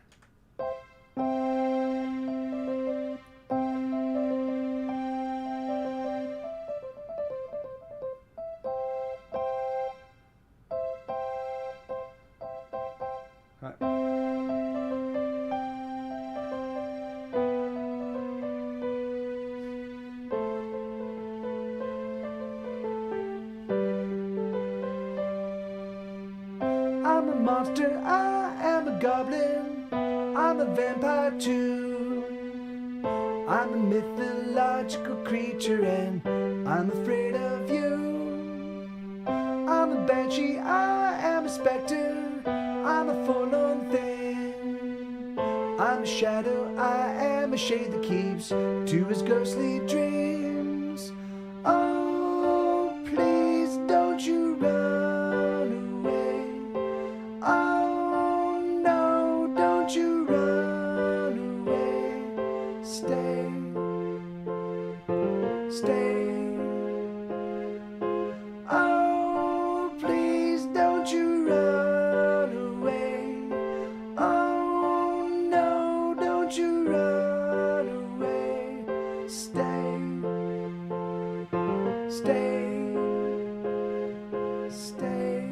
[SPEAKER 2] I'm a monster, I am a goblin, I'm a vampire too. I'm a mythological creature and I'm afraid of you. I'm a banshee, I am a specter, I'm a forlorn thing. I'm a shadow, I am a shade that keeps to his ghostly dreams. Oh, please don't you run away. Oh no, don't you run away. Stay, stay. Oh, please don't you run away. Oh no, don't you run away. Stay, stay, stay.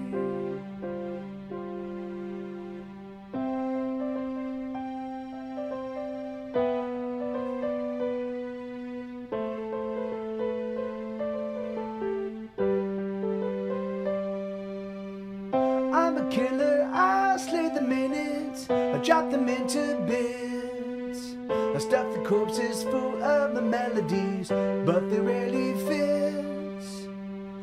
[SPEAKER 2] I'm a killer, I slay the minutes, I chop them into bits. I stuff the corpses full of my melodies, but they rarely fits.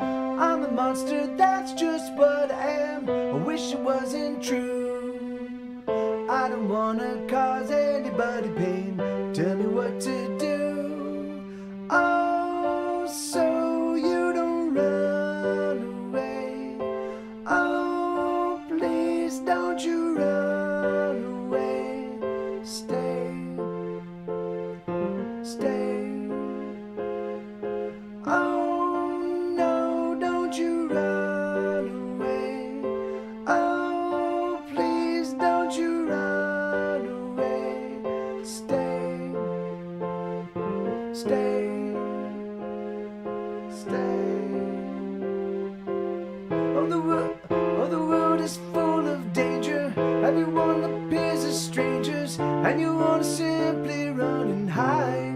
[SPEAKER 2] I'm a monster, that's just what I am, I wish it wasn't true. I don't wanna cause anybody pain, tell me what to do. Oh, so you don't run away. Oh, please don't you run away. Stay, stay. Oh no, don't you run away. Oh, please don't you run away. Stay, stay, stay. Oh, the world is full of danger. Everyone appears as strangers, and you wanna simply run and hide.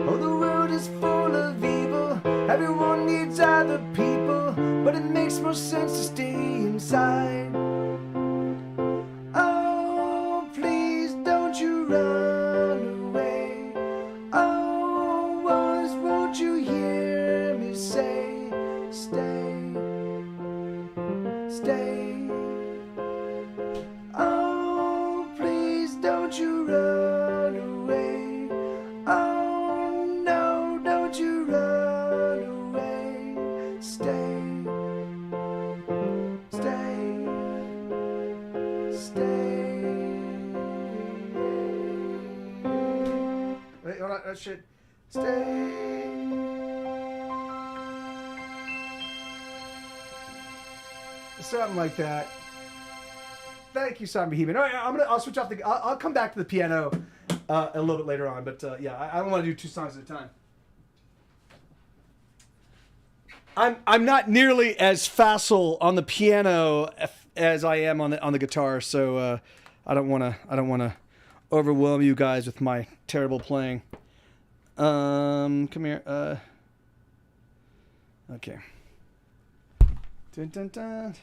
[SPEAKER 2] Oh, the world is full of evil. Everyone needs other people, but it makes more sense to stay inside. Oh, please don't you run away. Oh, won't you hear me say, stay, stay. Oh, please don't you run away. Oh no, don't you run away. Stay, stay, stay. Wait, hold on, that shit. Stay. Something like that. Thank you, Simon Behemoth. All right, I'll switch off the. I'll come back to the piano a little bit later on, but yeah, I don't want to do two songs at a time. I'm not nearly as facile on the piano as I am on the guitar, so I don't want to overwhelm you guys with my terrible playing. Come here. Okay. Dun, dun, dun.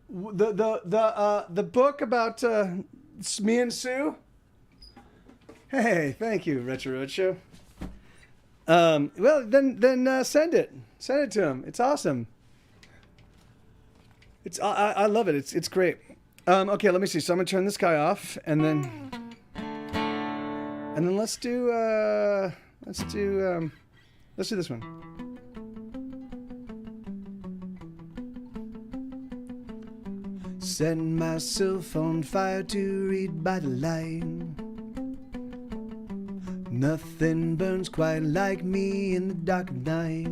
[SPEAKER 2] The book about me and Sue. Hey, thank you, Retro Roadshow. Well, then send it to him. It's awesome. I love it. It's great. Okay, let me see. So I'm gonna turn this guy off, and then let's do Let's do this one. Set myself on fire to read by the light. Nothing burns quite like me in the dark of night.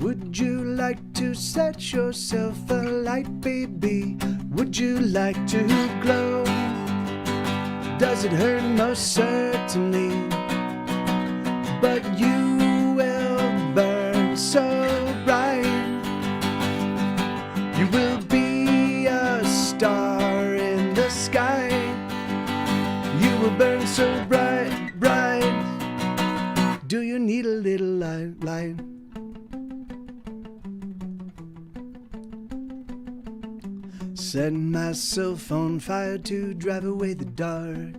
[SPEAKER 2] Would you like to set yourself alight, baby? Would you like to glow? Does it hurt? Most certainly. But you will burn so bright. You will be a star in the sky. You will burn so bright, bright. Do you need a little light? Set myself on fire to drive away the dark.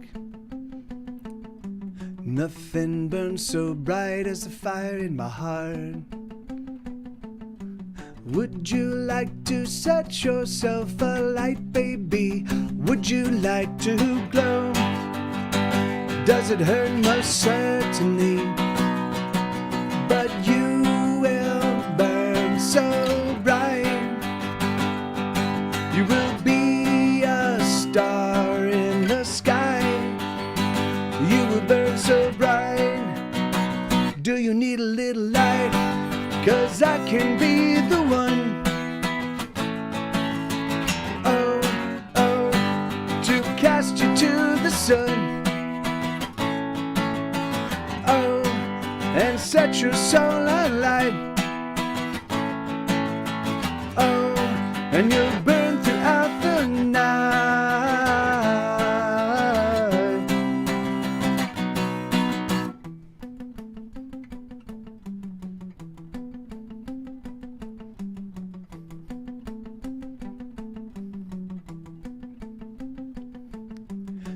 [SPEAKER 2] Nothing burns so bright as the fire in my heart. Would you like to set yourself alight, baby? Would you like to glow? Does it hurt? Most certainly. But you will burn so bright. You will be a star in the sky. You will burn so bright. Do you need a little light? 'Cause I can be the one. Oh, oh, to cast you to the sun. Oh, and set your soul alight. Oh, and you'll burn throughout the night.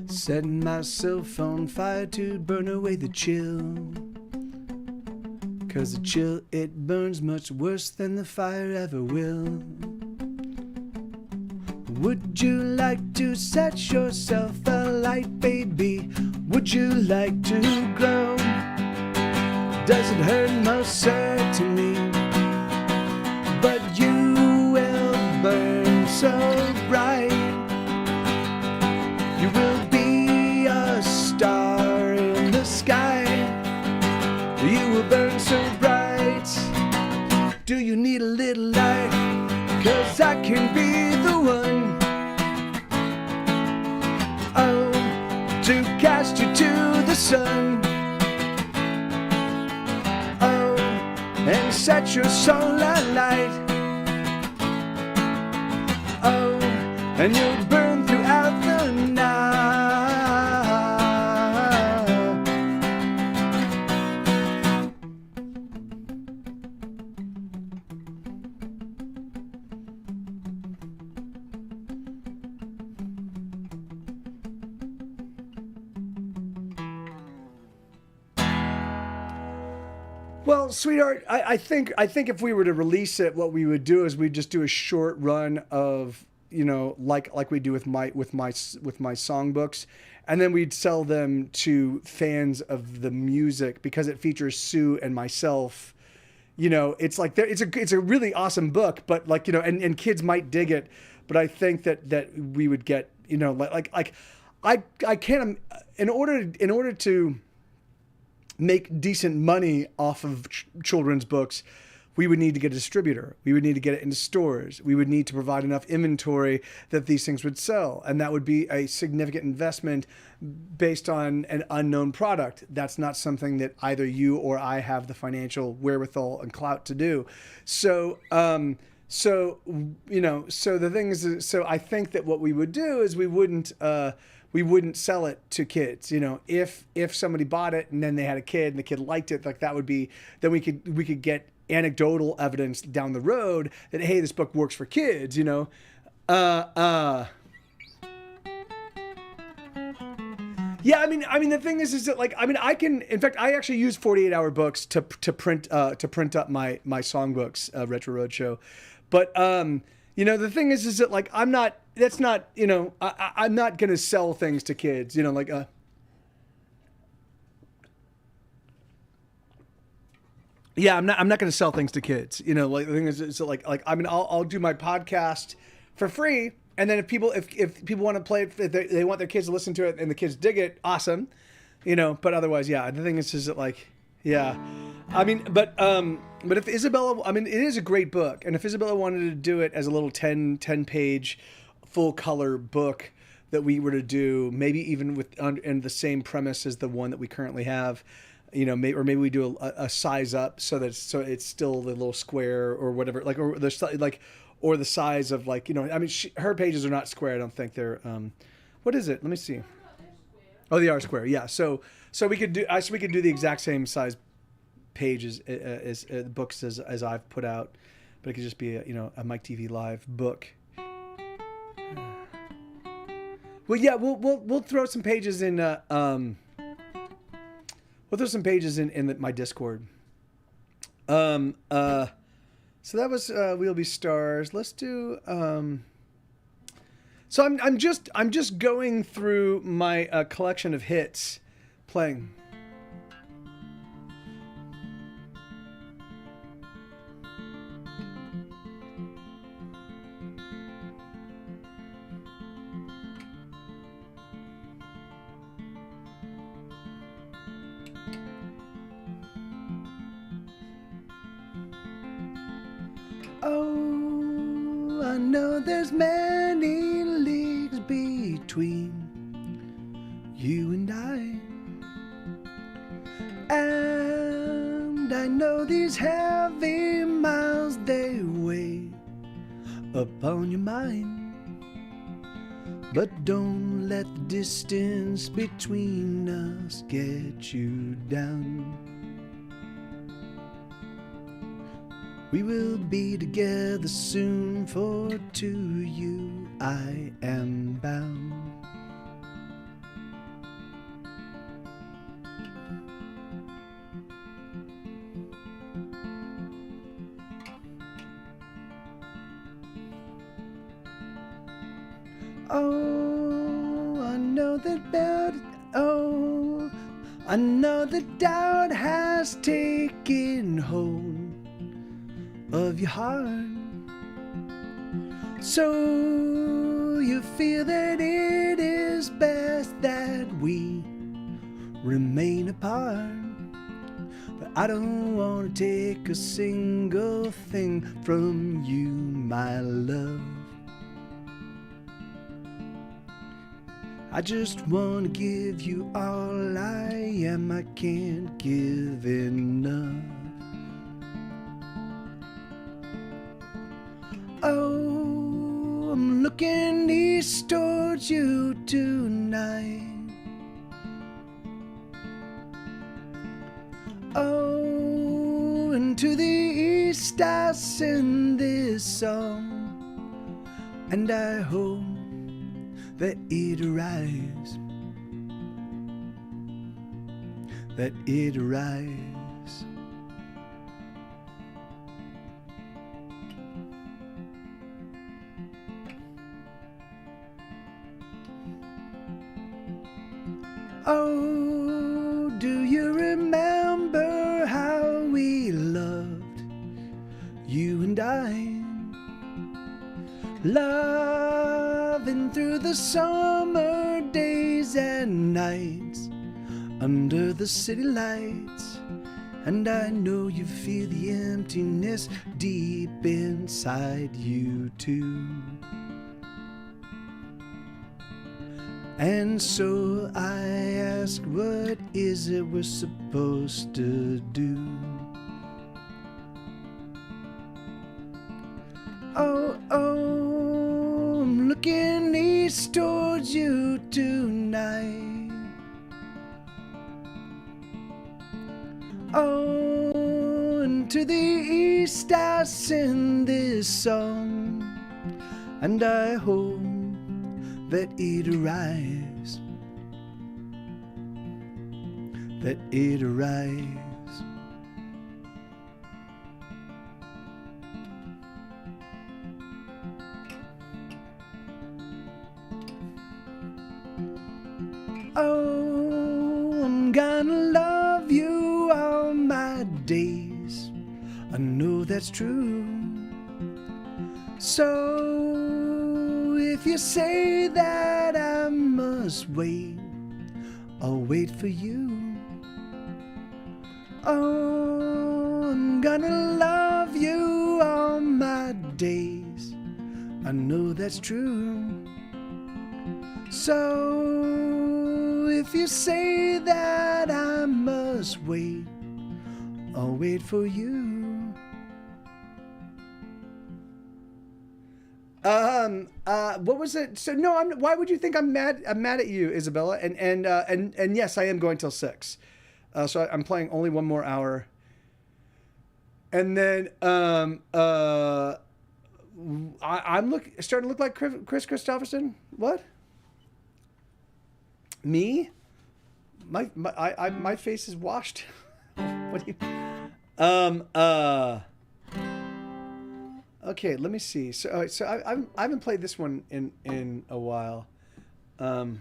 [SPEAKER 2] Setting myself on fire to burn away the chill. 'Cause the chill, it burns much worse than the fire ever will. Would you like to set yourself alight, baby? Would you like to glow? Does it hurt? Most certainly. But you will burn so bright. You will be a star in the sky. You will burn so bright. Do you need a little light? 'Cause I can be the one. Oh, to cast you to the sun. Oh, and set your soul alight. Oh, and you'll burn throughout the night. Well, sweetheart, I think if we were to release it, what we would do is we'd just do a short run of, you know, like we do with my songbooks, and then we'd sell them to fans of the music because it features Sue and myself. You know, it's like it's a really awesome book, but like, you know, and kids might dig it, but I think that we would get, you know, like I can't, in order to make decent money off of children's books, we would need to get a distributor. We would need to get it into stores. We would need to provide enough inventory that these things would sell. And that would be a significant investment based on an unknown product. That's not something that either you or I have the financial wherewithal and clout to do. So, you know, so the thing is, so I think that what we would do is we wouldn't sell it to kids. You know, if somebody bought it and then they had a kid and the kid liked it, like that would be, then we could get anecdotal evidence down the road that, hey, this book works for kids, you know. Yeah, I mean, the thing is that, like, I mean, in fact, I actually use 48-hour books to print up my songbooks, Retro Roadshow. But, you know, the thing is that, like, I'm not going to sell things to kids, you know, like, Yeah, I'm not going to sell things to kids. You know, like the thing is, it's like I mean, I'll do my podcast for free, and then if people want to play it, if they want their kids to listen to it, and the kids dig it, awesome. You know, but otherwise, yeah. The thing is that like, yeah, I mean, but if Isabella, I mean, it is a great book, and if Isabella wanted to do it as a little 10 page full color book that we were to do, maybe even with and the same premise as the one that we currently have. You know, maybe we do a size up so that it's still the little square or whatever, like or the size of like, you know, I mean her pages are not square. I don't think they're what is it? Let me see. Oh, they are square. Yeah. So we could do the exact same size pages as books as I've put out, but it could just be a Mike TV Live book. Well, yeah, we'll throw some pages in. Well, there's some pages in my Discord. So that was We'll Be Stars. Let's do. So I'm just going through my collection of hits, playing. Oh, I know there's many leagues between you and I. And I know these heavy miles, they weigh upon your mind. But don't let the distance between us get you down. We will be together soon, for to you I am bound. Oh, I know that doubt has taken hold of your heart, so you feel that it is best that we remain apart. But I don't want to take a single thing from you, my love. I just want to give you all I am. I can't give enough. Oh, I'm looking east towards you tonight. Oh, and to the east I send this song, and I hope that it arrives, that it arrives. Oh, do you remember how we loved, you and I? Loving through the summer days and nights under the city lights. And I know you feel the emptiness deep inside you too. And so I ask, what is it we're supposed to do? Oh, oh, I'm looking east towards you tonight. Oh, and to the east I send this song, and I hope that it arrives, that it arrives. Oh, I'm gonna love you all my days. that's true. So if you say that I must wait, I'll wait for you. Oh, I'm gonna love you all my days. I know that's true. So if you say that I must wait, I'll wait for you. What was it? So no, why would you think I'm mad? I'm mad at you, Isabella. And yes, I am going till 6. So I'm playing only one more hour. And then I'm starting to look like Chris Christopherson. What? Me? My face is washed. What do you? Okay, let me see. So I haven't played this one in a while. Bum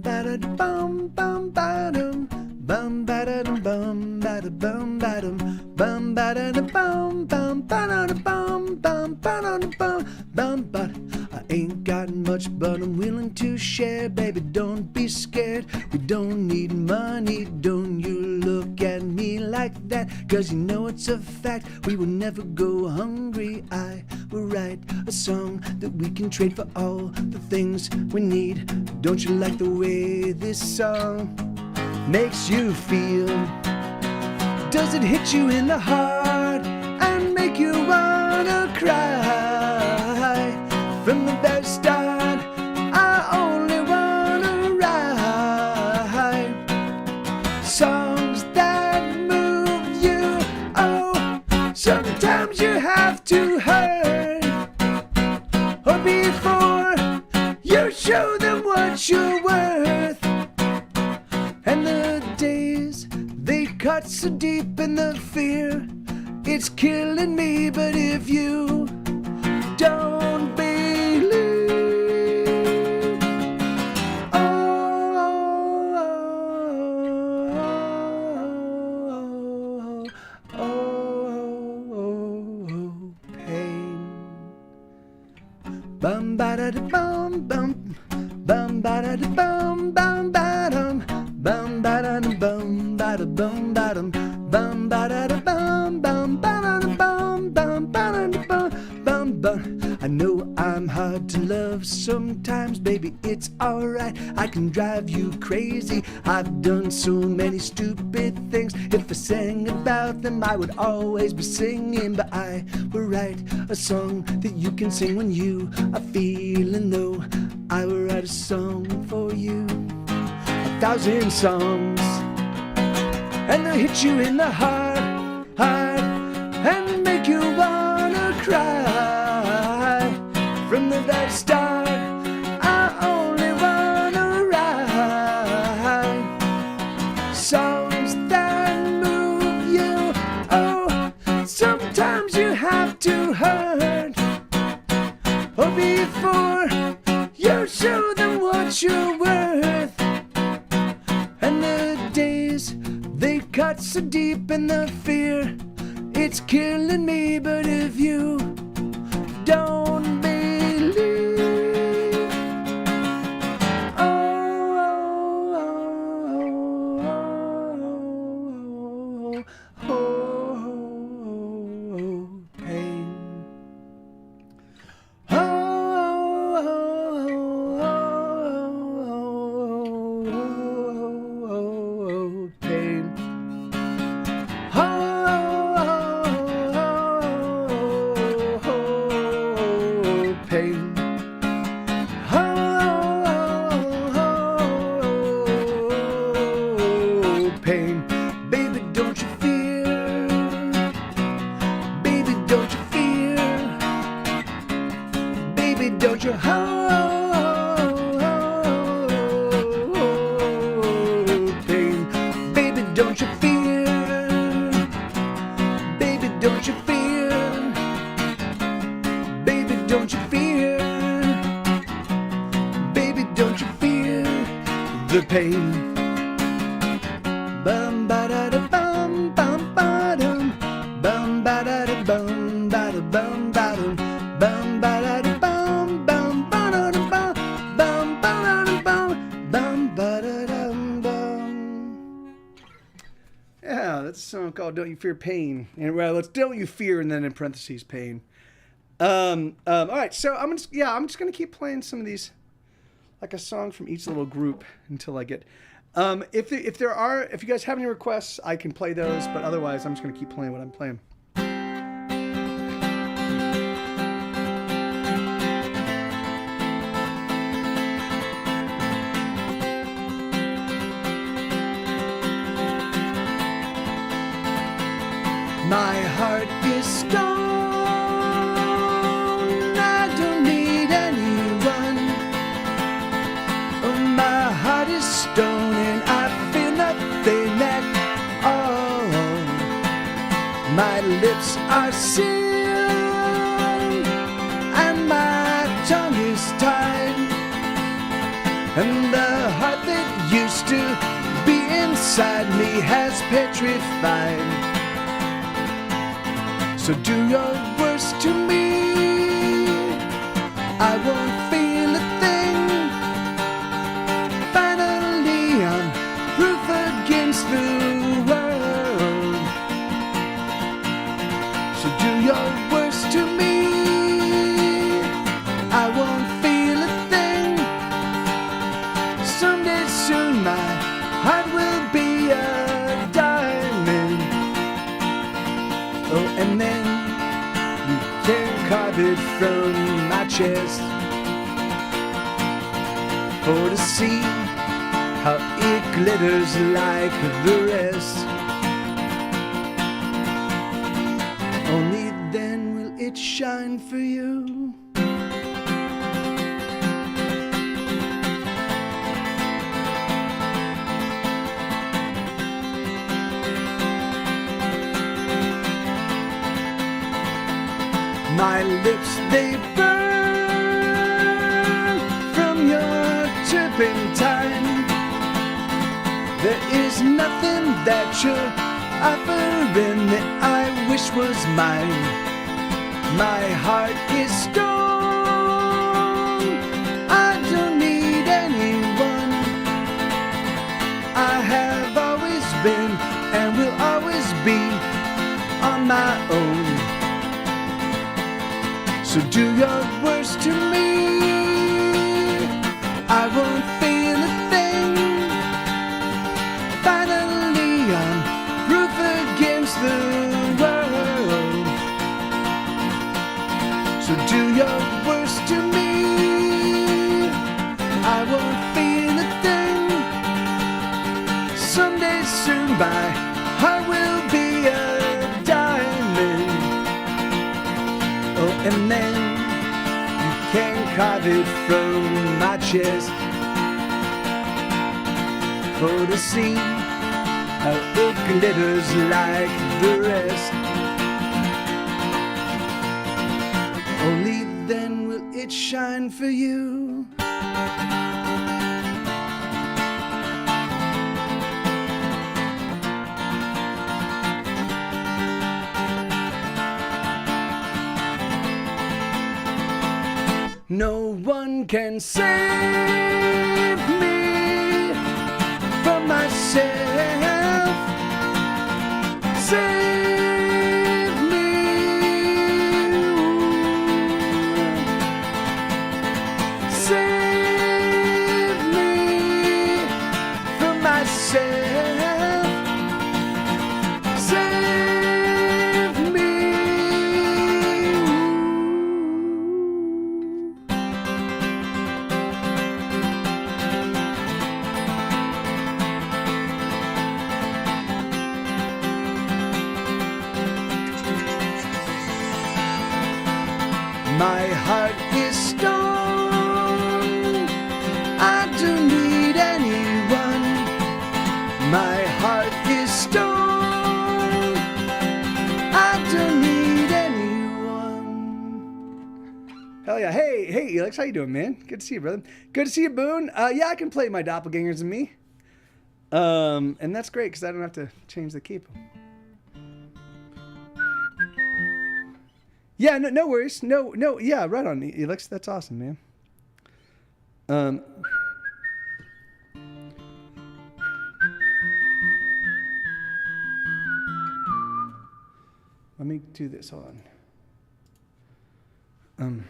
[SPEAKER 2] ba da bum bum ba dum bum ba da bum ba da bum ba dum bum ba da bum bum ba da bum bum ba da bum bum ba. I ain't got much, but I'm willing to share. Baby, don't be scared. We don't need money. Don't you look at me like that, 'cause you know it's a fact. We will never go hungry. I will write a song that we can trade for all the things we need. Don't you like the way this song makes you feel? Does it hit you in the heart and make you wanna cry? From the very start, I only wanna write songs that move you. Oh, sometimes you have to hurt, or before you show them what you're worth. And the days, they cut so deep in the fear, it's killing me. But if you don't believe, pain. Bum ba da bum bum bum ba da bum bum ba dum bum ba da bum ba da bum ba dum bum ba da bum bum ba da bum bum ba da bum bum bum. I know I'm hard to love sometimes, baby, it's alright. I can drive you crazy. I've done so many stupid things. If I sang about them, I would always be singing. But I will write a song that you can sing when you are feeling low. I will write a song for you, 1,000 songs, and they'll hit you in the heart, and make you wanna cry. From the very start, I only wanna write songs that move you. Oh, sometimes you have to hurt, or before you show them what you're worth. And the days, they cut so deep in the fear, it's killing me. But if you don't believe, pain. Pain. Pain. Pain. Baby, don't you fear? Baby, don't you fear? Baby, don't you pain. Baby, don't you fear? Baby, don't you fear? Baby, don't you fear? Baby, don't you fear the pain? Bum ba da da bum bum ba dum song called "Don't You Fear Pain," and well, let's "Don't You Fear" and then in parentheses pain. All right, so I'm just gonna keep playing some of these, like a song from each little group until I get. If you guys have any requests, I can play those, but otherwise, I'm just gonna keep playing what I'm playing. My heart is stone, I don't need anyone. Oh, my heart is stone and I feel nothing at all. My lips are sealed and my tongue is tied, and the heart that used to be inside me has petrified. So do your worst to me, I won't feel a thing. Finally I'm proof against the world. So do your worst to me, I won't feel a thing. Someday soon my heart will be a diamond. Oh, and then you can carve it from my chest, for to see how it glitters like the rest. Only then will it shine for you. My lips, they burn from your turpentine. There is nothing that you're offering that I wish was mine. My heart is stone, I don't need anyone. I have always been and will always be on my own. So do your worst to me, I won't feel a thing. Finally I'm proof against the world. So do your worst to me, I won't feel a thing. Someday soon my heart will be a diamond. Oh, and then you can carve it from my chest, for to see how it glitters like the rest. Only then will it shine for you. No one can save me from myself. Save me. Save me from myself. Save me. My heart is stone, I don't need anyone. My heart is stone, I don't need anyone. Hell yeah. Hey, Elix, how you doing, man? Good to see you, brother. Good to see you, Boone. Yeah, I can play My Doppelgangers and Me. And that's great, because I don't have to change the key. Yeah, no worries. No, yeah, right on, Elix. That's awesome, man. do this. Hold on.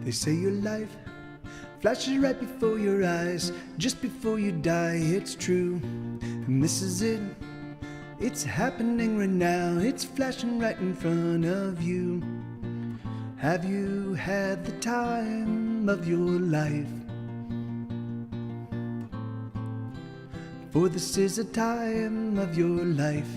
[SPEAKER 2] They say your life flashes right before your eyes, just before you die. It's true, and this is it. It's happening right now. It's flashing right in front of you. Have you had the time of your life? For this is a time of your life.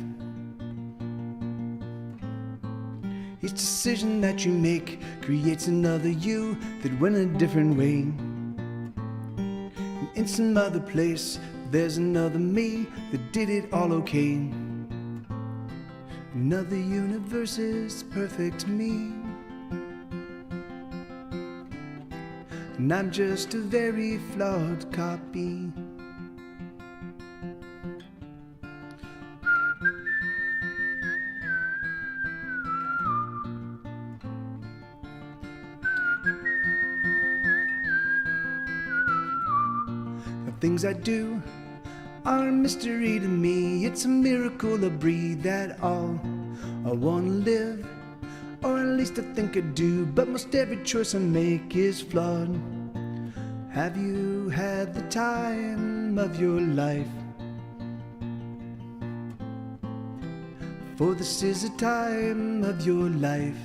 [SPEAKER 2] Each decision that you make creates another you that went a different way. And in some other place, there's another me that did it all okay. Another universe is perfect me. And I'm just a very flawed copy. Things I do are a mystery to me. It's a miracle I breathe at all. I wanna live, or at least I think I do, but most every choice I make is flawed. Have you had the time of your life? For this is a time of your life.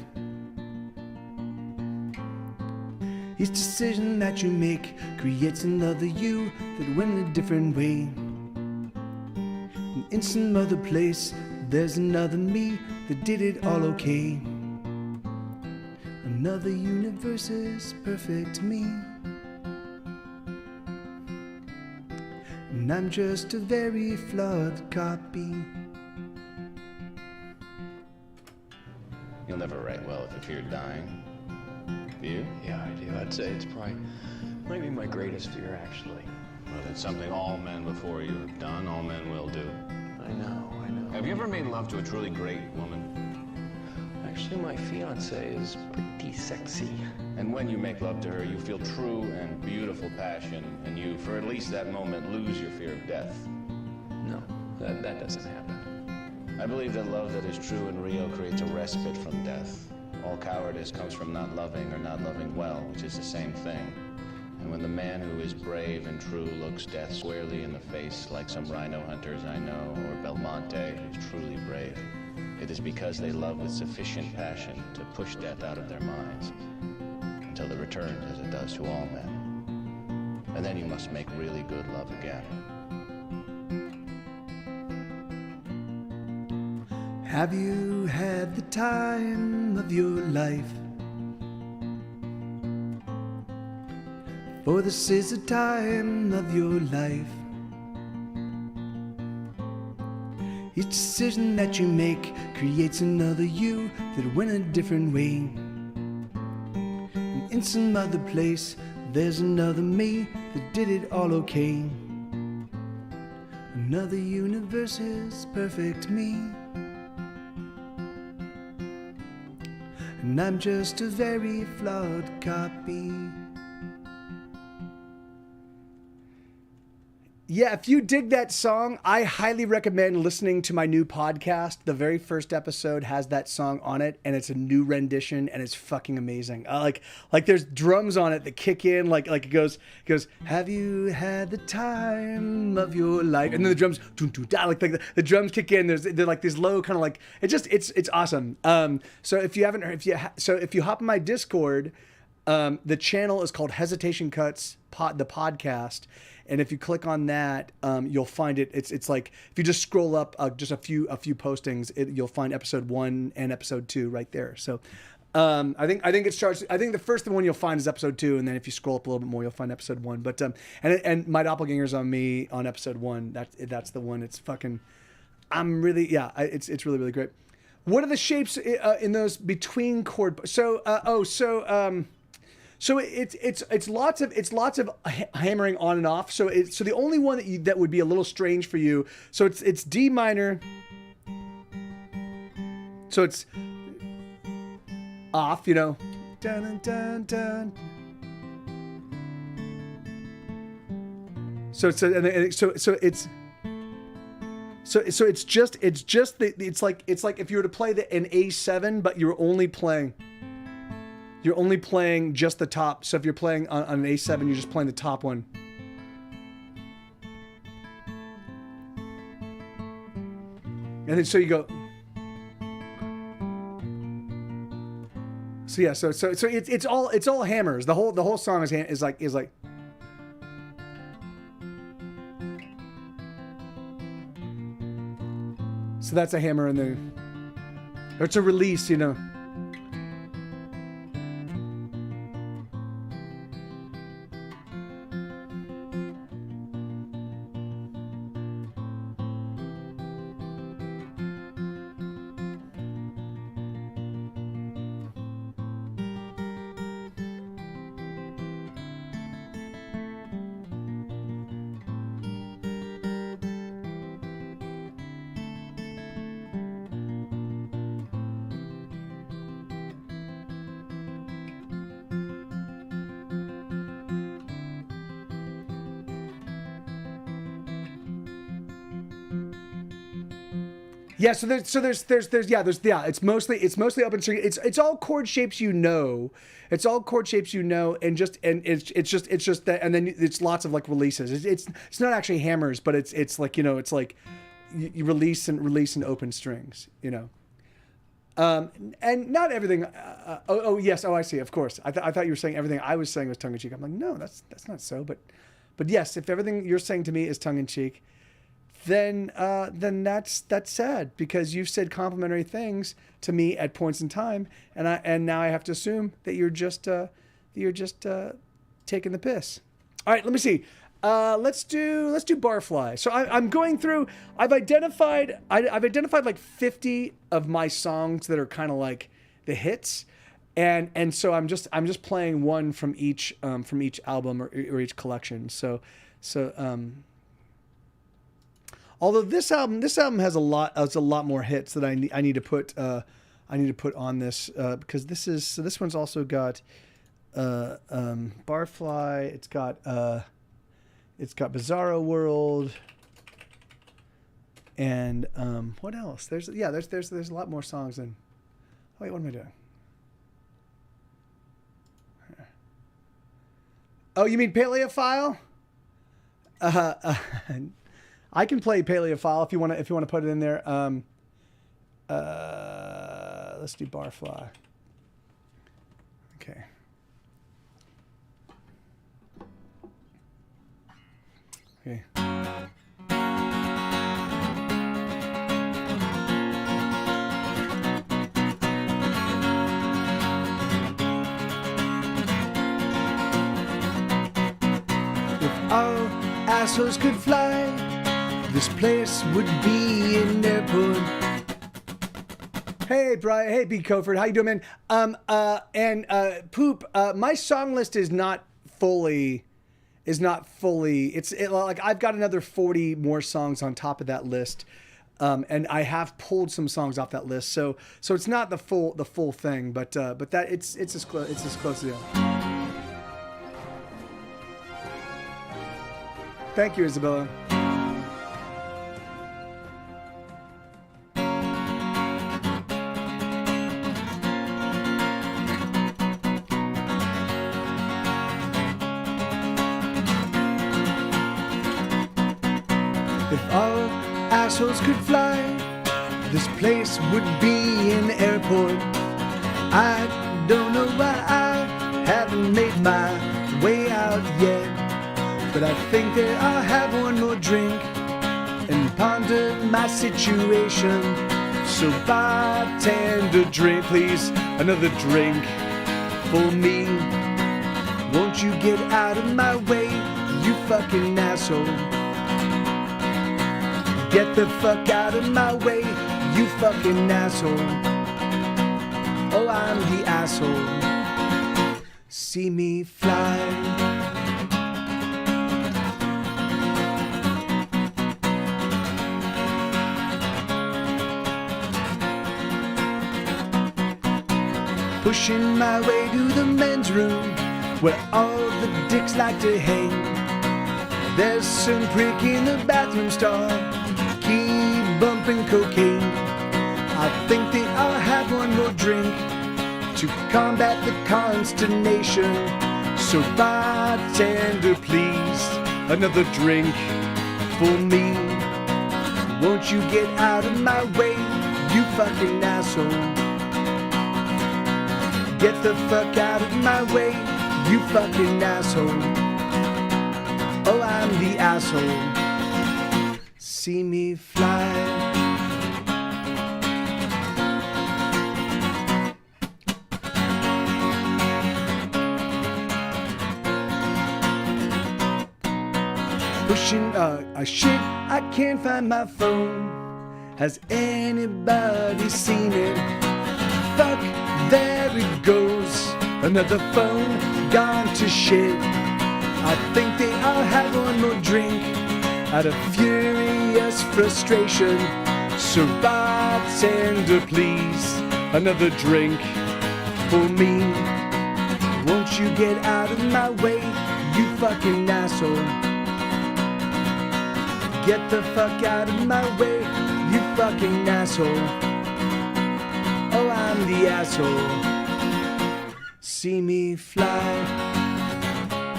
[SPEAKER 2] Each decision that you make creates another you that went a different way. And in some other place, there's another me that did it all okay. Another universe is perfect me. And I'm just a very flawed copy.
[SPEAKER 3] You'll never write well if you fear dying. Do you?
[SPEAKER 4] Yeah, I do. I'd say it's probably might be my greatest fear, actually.
[SPEAKER 3] Well, it's something all men before you have done, all men will do.
[SPEAKER 4] I know.
[SPEAKER 3] Have you ever made love to a truly great woman?
[SPEAKER 4] Actually, my fiance is pretty sexy.
[SPEAKER 3] And when you make love to her, you feel true and beautiful passion, and you, for at least that moment, lose your fear of death.
[SPEAKER 4] No, that doesn't happen.
[SPEAKER 3] I believe that love that is true and real creates a respite from death. All cowardice comes from not loving or not loving well, which is the same thing. And when the man who is brave and true looks death squarely in the face, like some rhino hunters I know, or Belmonte, who's truly brave, it is because they love with sufficient passion to push death out of their minds, until it returns as it does to all men. And then you must make really good love again.
[SPEAKER 1] Have you had the time of your life? For this is a time of your life. Each decision that you make creates another you that went a different way. And in some other place, there's another me that did it all okay. Another universe is perfect me. And I'm just a very flawed copy.
[SPEAKER 2] Yeah, if you dig that song, I highly recommend listening to my new podcast. The very first episode has that song on it, and it's a new rendition, and it's fucking amazing. Like there's drums on it that kick in, like it goes. Have you had the time of your life? And then the drums, like the drums kick in. They're like this low kind of like it's awesome. So if you hop on my Discord, the channel is called Hesitation Cuts the podcast. And if you click on that, you'll find it. It's like if you just scroll up just a few postings, you'll find episode 1 and episode 2 right there. So I think it starts. I think the first one you'll find is episode 2, and then if you scroll up a little bit more, you'll find episode 1. But and my doppelganger's on me on episode 1. That's the one. It's fucking. It's really really great. What are the shapes in those between chord? So it's lots of hammering on and off. So the only one that would be a little strange for you. So it's D minor, So it's off, you know. Dun, dun, dun. So it's like if you were to play an A7, but you're only playing just the top. So if you're playing on an A7, you're just playing the top one. And then so you go. So yeah, so it's all hammers. The whole song is like. So that's a hammer and then, or it's a release, you know. Yeah, there's it's mostly open string. It's all chord shapes you know. It's all chord shapes you know, and it's just that, and then it's lots of like releases. It's not actually hammers, but it's like, you know, it's like you release and open strings, you know. And not everything. Yes, I see. Of course, I thought you were saying everything I was saying was tongue in cheek. I'm like, no, that's not so. But yes, if everything you're saying to me is tongue in cheek, then that's sad, because you've said complimentary things to me at points in time, and now I have to assume that you're just taking the piss. All right, let me see. Let's do Barfly. So I'm going through. I've identified like 50 of my songs that are kind of like the hits, and so I'm just playing one from each album or each collection. So. Although this album has a lot more hits that I need to put on this, because this one's also got Barfly. It's got Bizarro World, and what else? There's a lot more songs than. Wait, what am I doing? Oh, you mean Paleophile? I can play Paleophile if you want to put it in there. Let's do Barfly. Okay. Okay. If all assholes could fly, this place would be an airport. Hey, Brian. Hey, B. Coford. How you doing, man? Poop. My song list is not fully. It's like I've got another 40 more songs on top of that list, and I have pulled some songs off that list. So it's not the full thing, but that it's as close as it is. Thank you, Isabella. If all assholes could fly, this place would be an airport. I don't know why I haven't made my way out yet, but I think that I'll have one more drink and ponder my situation. So bartender, drink please, another drink for me. Won't you get out of my way, you fucking asshole? Get the fuck out of my way, you fucking asshole. Oh, I'm the asshole. See me fly.
[SPEAKER 1] Pushing my way to the men's room where all the dicks like to hang. There's some prick in the bathroom stall, keep bumping cocaine. I think that I'll have one more drink to combat the consternation. So bartender, please, another drink for me. Won't you get out of my way, you fucking asshole? Get the fuck out of my way, you fucking asshole. Oh, I'm the asshole. See me fly. Pushing shit, I can't find my phone. Has anybody seen it? Fuck, there it goes. Another phone gone to shit. I think that I'll have one more drink out of furious frustration. So bartender, please, another drink for me. Won't you get out of my way, you fucking asshole? Get the fuck out of my way, you fucking asshole. Oh, I'm the asshole. See me fly.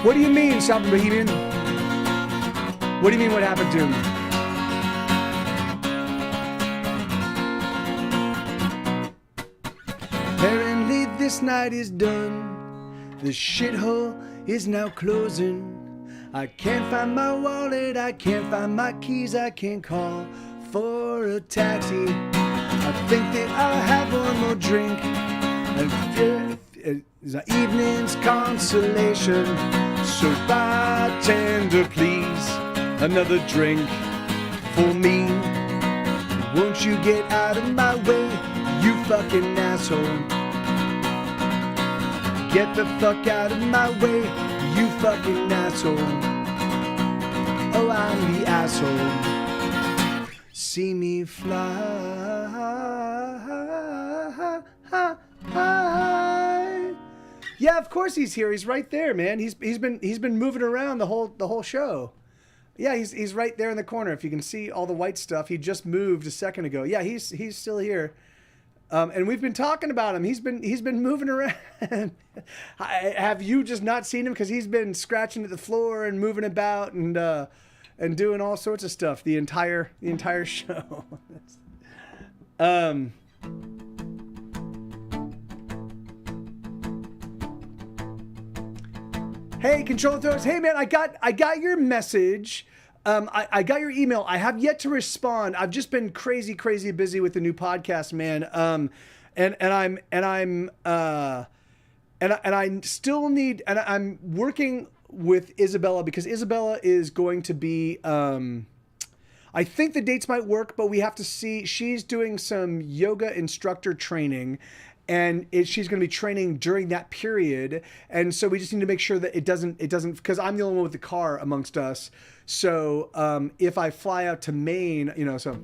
[SPEAKER 1] What do you mean, Southern Bohemian? What do you mean, what happened to him? Apparently this night is done. The shithole is now closing. I can't find my wallet, I can't find my keys, I can't call for a taxi. I think that I'll have one more drink and the evening's consolation. So bartender, please, another drink for me. Won't you get out of my way, you fucking asshole? Get the fuck out of my way, you fucking asshole. Oh, I'm the asshole. See me fly. Yeah, of course he's here. He's right there, man. He's been moving around the whole show. Yeah, he's right there in the corner. If you can see all the white stuff, he just moved a second ago. Yeah, he's still here. And we've been talking about him. He's been moving around. Have you just not seen him? Because he's been scratching at the floor and moving about and doing all sorts of stuff the entire show. Hey, Control Throws. Hey, man, I got your message. I got your email. I have yet to respond. I've just been crazy busy with the new podcast, man. I still need, and I'm working with Isabella because Isabella is going to be, I think the dates might work, but we have to see. She's doing some yoga instructor training, and she's going to be training during that period. And so we just need to make sure that it doesn't, because I'm the only one with the car amongst us. So if I fly out to Maine, so.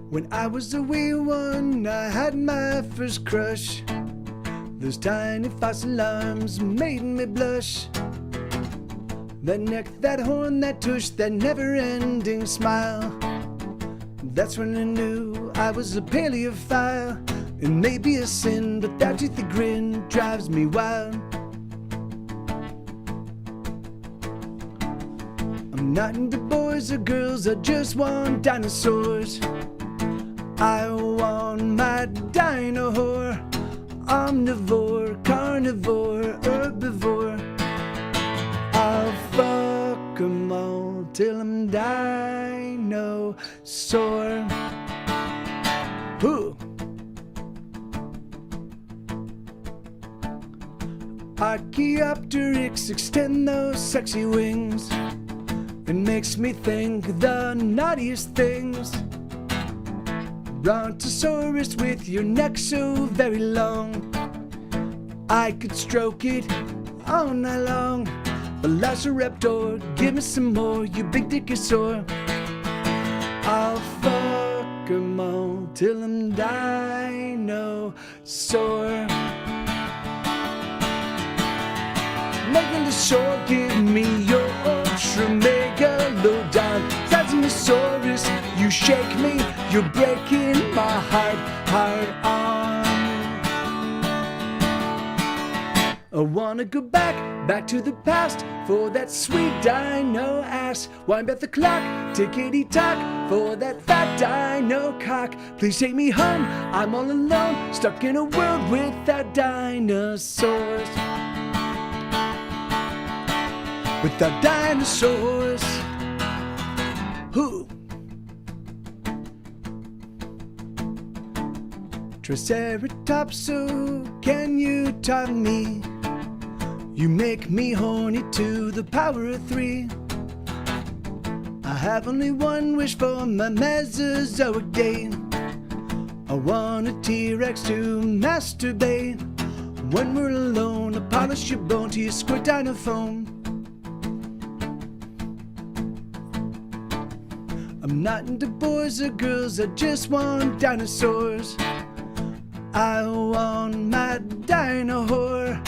[SPEAKER 1] When I was a wee one, I had my first crush. Those tiny fossil arms made me blush. That neck, that horn, that tush, that never-ending smile. That's when I knew I was a paleophile. It may be a sin, but that toothy grin drives me wild. I'm not into boys or girls, I just want dinosaurs. I want my dino whore. Omnivore, carnivore, herbivore. I'll fuck 'em all till I'm dinosaur. Who? Archaeopteryx, extend those sexy wings. It makes me think the naughtiest things. Brontosaurus with your neck so very long. I could stroke it all night long. Velociraptor, give me some more, you big dickosaur. I'll fuck 'em all till I'm dinosaur. Megalosaur, give me your ultra megalodon. Zazimosaurus, you shake me, you're breaking my heart on. I wanna go back to the past for that sweet dino ass. Wind back the clock, tickety-tock for that fat dino cock. Please take me home, I'm all alone, stuck in a world without dinosaurs. Without dinosaurs. Who? Triceratops, so can you top me? You make me horny to the power of 3. I have only one wish for my Mesozoic day. I want a T-Rex to masturbate. When we're alone, I polish your bone till you squirt dino foam. I'm not into boys or girls, I just want dinosaurs. I want my dino whore.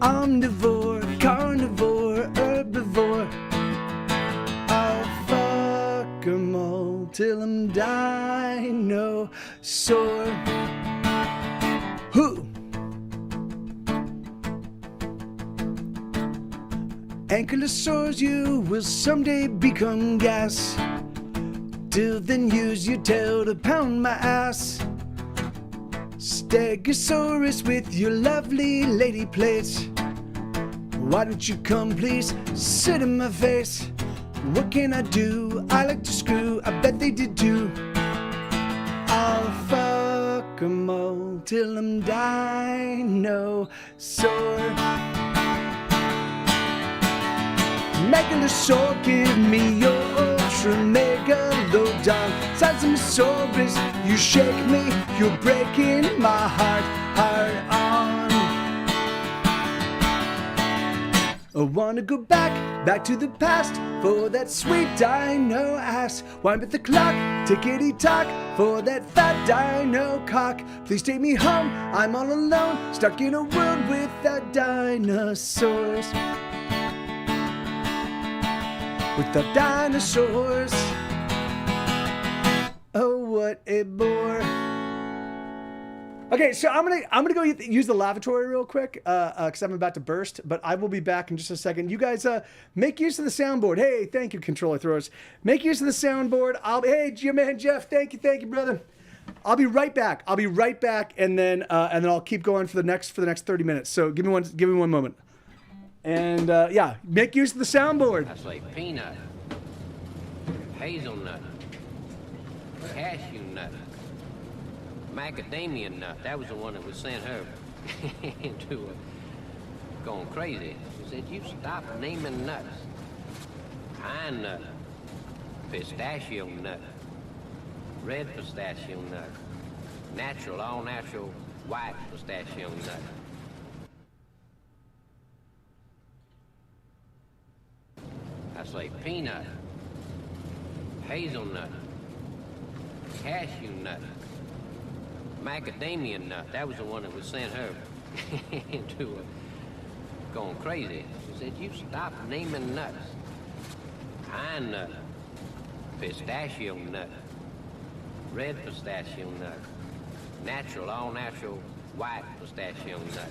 [SPEAKER 1] Omnivore, carnivore, herbivore. I'll fuck 'em all till I'm dinosaur. Who? Ankylosaurs, you will someday become gas. Till then, use your tail to pound my ass. Stegosaurus with your lovely lady plates. Why don't you come please, sit in my face. What can I do? I like to screw, I bet they did too. I'll fuck 'em all till I'm dinosaur. Megalosaur, give me your ultra megalodon. Zazimosaurus, you shake me, you're breaking my heart on. I wanna go back to the past for that sweet dino ass. Wind up the clock, tickety-tock for that fat dino cock. Please take me home, I'm all alone, stuck in a world without dinosaurs. Without dinosaurs. Oh, what a bore. Okay, so I'm gonna go use the lavatory real quick because I'm about to burst, but I will be back in just a second. You guys make use of the soundboard. Hey, thank you, controller throwers. Make use of the soundboard. Hey, your man Jeff, thank you, brother. I'll be right back. And then I'll keep going for the next 30 minutes. So give me one moment. And yeah, make use of the soundboard.
[SPEAKER 5] I say peanut, hazelnut, cashew nut, macadamia nut. That was the one that was sent her into going crazy. She said, "You stop naming nuts. Pine nut, pistachio nut, red pistachio nut, natural, all natural, white pistachio nut." I say peanut, hazelnut, cashew nut, macadamia nut. That was the one that was sent her into going crazy. She said, "You stop naming nuts. Pine nut, pistachio nut, red pistachio nut, natural, all natural, white pistachio nut."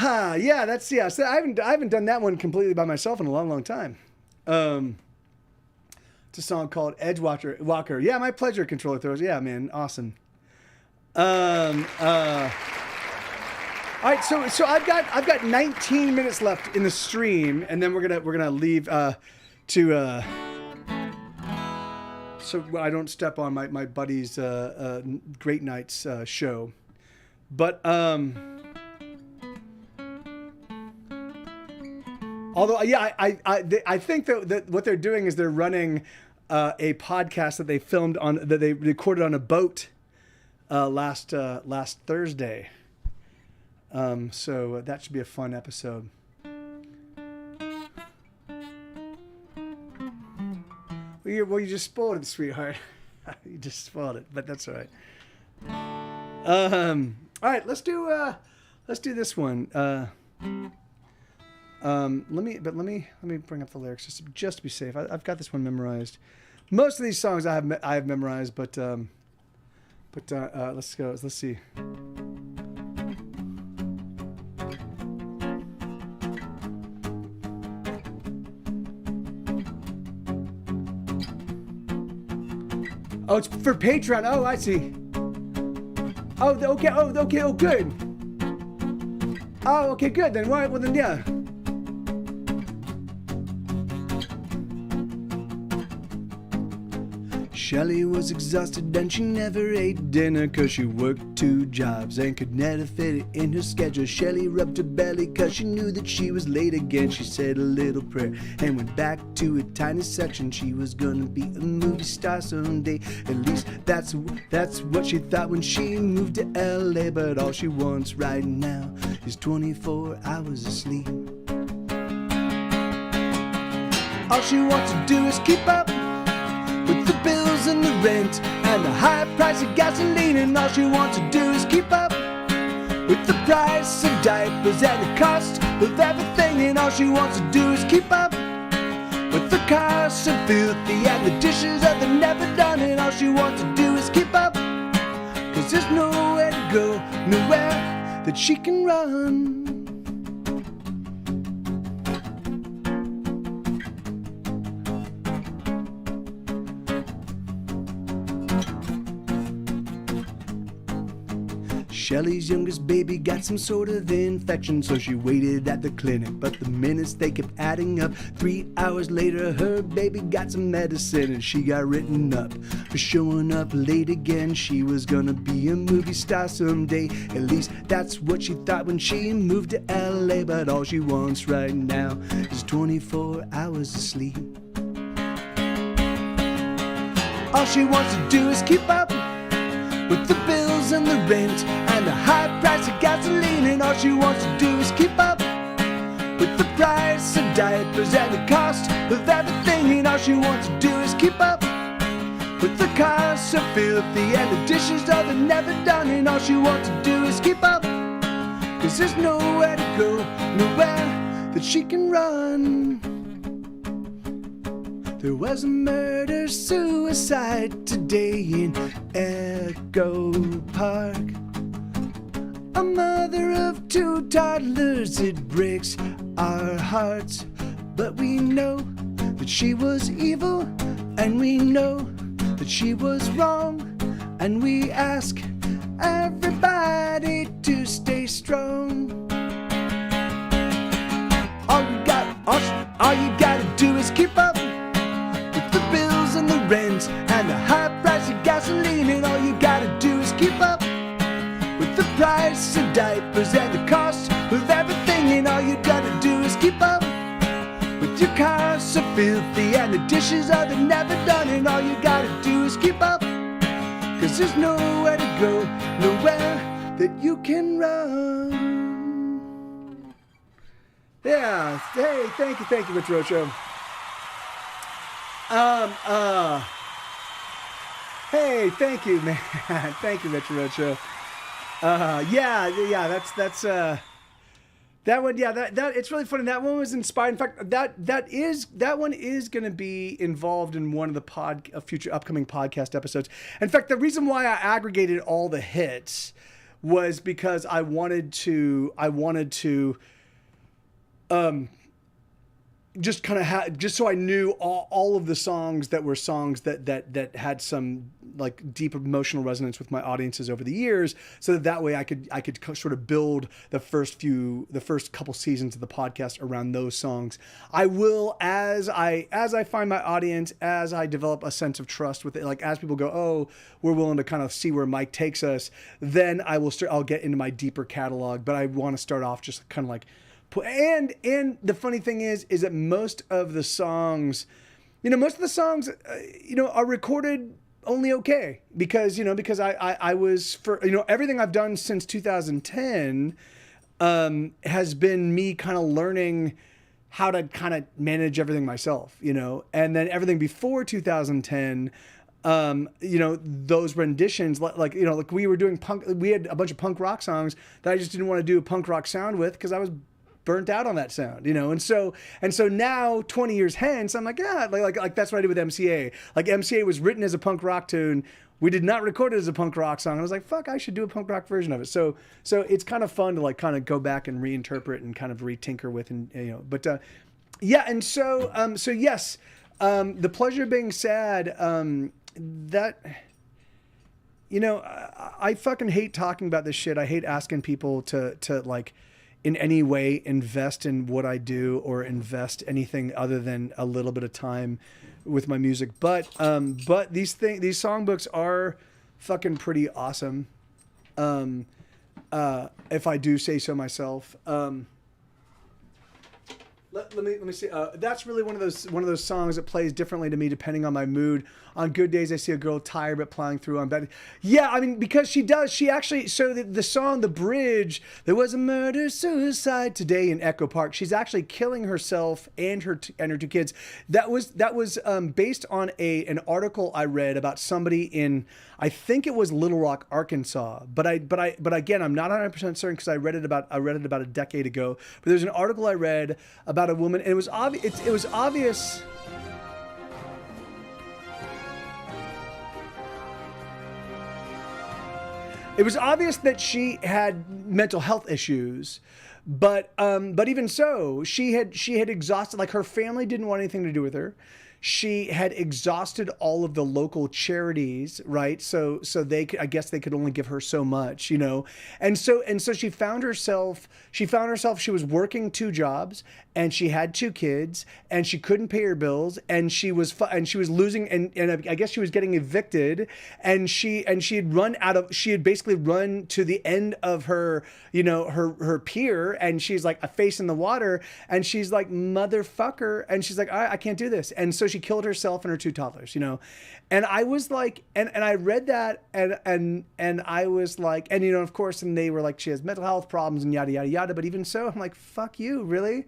[SPEAKER 2] Yeah, that's So I haven't done that one completely by myself in a long time. It's a song called Edge Walker. Yeah, my pleasure. Controller throws. Yeah, man, awesome. All right, so I've got 19 minutes left in the stream, and then we're gonna leave to so I don't step on my buddy's Great Nights show, but although yeah, I think that what they're doing is they're running a podcast that they filmed that they recorded on a boat last Thursday. So that should be a fun episode. Well, you just spoiled it, sweetheart. You just spoiled it, but that's all right. All right, let's do this one. Let me bring up the lyrics just to be safe. I've got this one memorized. Most of these songs I have memorized, but let's go. Let's see. Oh, it's for Patreon. Oh, I see. Oh, okay. Oh, okay. Oh, good. Oh, okay, good. Then, right. Well, then, yeah. Shelley was exhausted and she never ate dinner cause she worked 2 jobs and could never fit it in her schedule. Shelley rubbed her belly cause she knew that she was late again. She said a little prayer and went back to a tiny section. She was gonna be a movie star someday. At least that's what she thought when she moved to LA. But all she wants right now is 24 hours of sleep. All she wants to do is keep up with the bills and the rent and the high price of gasoline. And all she wants to do is keep up with the price of diapers and the cost of everything. And all she wants to do is keep up with the cars are filthy and the dishes are the never done. And all she wants to do is keep up, cause there's nowhere to go, nowhere that she can run. Shelley's youngest baby got some sort of infection, so she waited at the clinic, but the minutes they kept adding up. 3 hours later, her baby got some medicine and she got written up for showing up late again. She was gonna be a movie star someday. At least that's what she thought when she moved to LA. But all she wants right now is 24 hours of sleep. All she wants to do is keep up with the bills and the rent and the high price of gasoline. And all she wants to do is keep up with the price of diapers and the cost of everything. And all she wants to do is keep up with the cars so filthy and the dishes are the never done. And all she wants to do is keep up, cause there's nowhere to go, nowhere that she can run. There was a murder-suicide today in Echo Park. A mother of 2 toddlers, it breaks our hearts. But we know that she was evil, and we know that she was wrong. And we ask everybody to stay strong. All you gotta do is keep up with the bills and the rent and the high price of gasoline. And all you gotta do is keep up with the price of diapers and the cost of everything. And all you gotta do is keep up with your cars so filthy and the dishes are the never done. And all you gotta do is keep up, cause there's nowhere to go, nowhere that you can run. Yeah, hey, thank you, Rich Rocho. Hey, thank you, man. Thank you, Rich Rocho. Yeah, that's that one. Yeah, that it's really funny. That one was inspired. In fact, that one is going to be involved in one of the future upcoming podcast episodes. In fact, the reason why I aggregated all the hits was because I wanted to just kind of just so I knew all of the songs that were songs that had some like deep emotional resonance with my audiences over the years, so that way I could sort of build the first couple seasons of the podcast around those songs. I will, as I find my audience, as I develop a sense of trust with it, like as people go, oh, we're willing to kind of see where Mike takes us, then I'll get into my deeper catalog. But I want to start off just kind of like. And the funny thing is that most of the songs, are recorded only okay because I was for everything I've done since 2010 has been me kind of learning how to kind of manage everything myself, and then everything before 2010. Those renditions, like we were doing punk, we had a bunch of punk rock songs that I just didn't want to do a punk rock sound with because I was burnt out on that sound, and so now 20 years hence, I'm like, yeah, like that's what I did with MCA. Like MCA was written as a punk rock tune. We did not record it as a punk rock song. I was like, fuck, I should do a punk rock version of it. So it's kind of fun to like kind of go back and reinterpret and kind of retinker with, and yeah. And so yes, the pleasure of being sad, that, I fucking hate talking about this shit. I hate asking people to like, in any way invest in what I do or invest anything other than a little bit of time with my music. But these songbooks are fucking pretty awesome. If I do say so myself. Let me see. That's really one of those songs that plays differently to me depending on my mood. On good days, I see a girl tired but plowing through. On bad, yeah, I mean, because she does. She actually. So the song, the bridge. There was a murder suicide today in Echo Park. She's actually killing herself and her two kids. That was based on an article I read about somebody in, I think it was Little Rock, Arkansas. But again, I'm not 100% certain because I read it about a decade ago. But there's an article I read about a woman, and it was obvious. It was obvious. It was obvious that she had mental health issues, but even so, she had exhausted, like her family didn't want anything to do with her. She had exhausted all of the local charities, right? So I guess they could only give her so much, And so she found herself, she was working 2 jobs and she had 2 kids and she couldn't pay her bills and she was losing and I guess she was getting evicted and she had basically run to the end of her, her pier, and she's like a face in the water and she's like, motherfucker. And she's like, I can't do this. And so she killed herself and her 2 toddlers, and I was like, and I read that and I was like, and of course, and they were like, she has mental health problems and yada, yada, yada. But even so, I'm like, fuck you, really?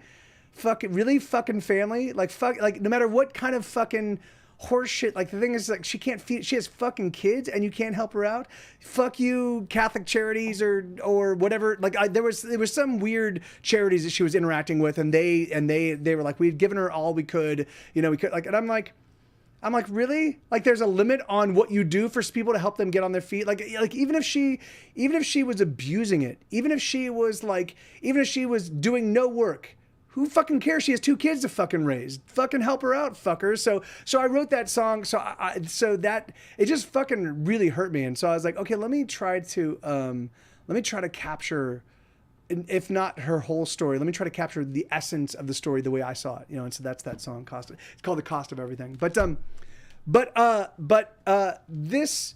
[SPEAKER 2] Really fucking family? Like, fuck, like no matter what kind of fucking horse shit. Like the thing is, like, she has fucking kids and you can't help her out. Fuck you, Catholic Charities or whatever. Like there was some weird charities that she was interacting with, and they were like, we'd given her all we could, we could, like, and I'm like, really? Like there's a limit on what you do for people to help them get on their feet. Like even if she was abusing it, even if she was doing no work, who fucking cares? She has 2 kids to fucking raise. Fucking help her out, fuckers. So I wrote that song. So that it just fucking really hurt me. And so I was like, okay, let me try to capture, if not her whole story, let me try to capture the essence of the story the way I saw it. And so that's that song. It's called The Cost of Everything. This,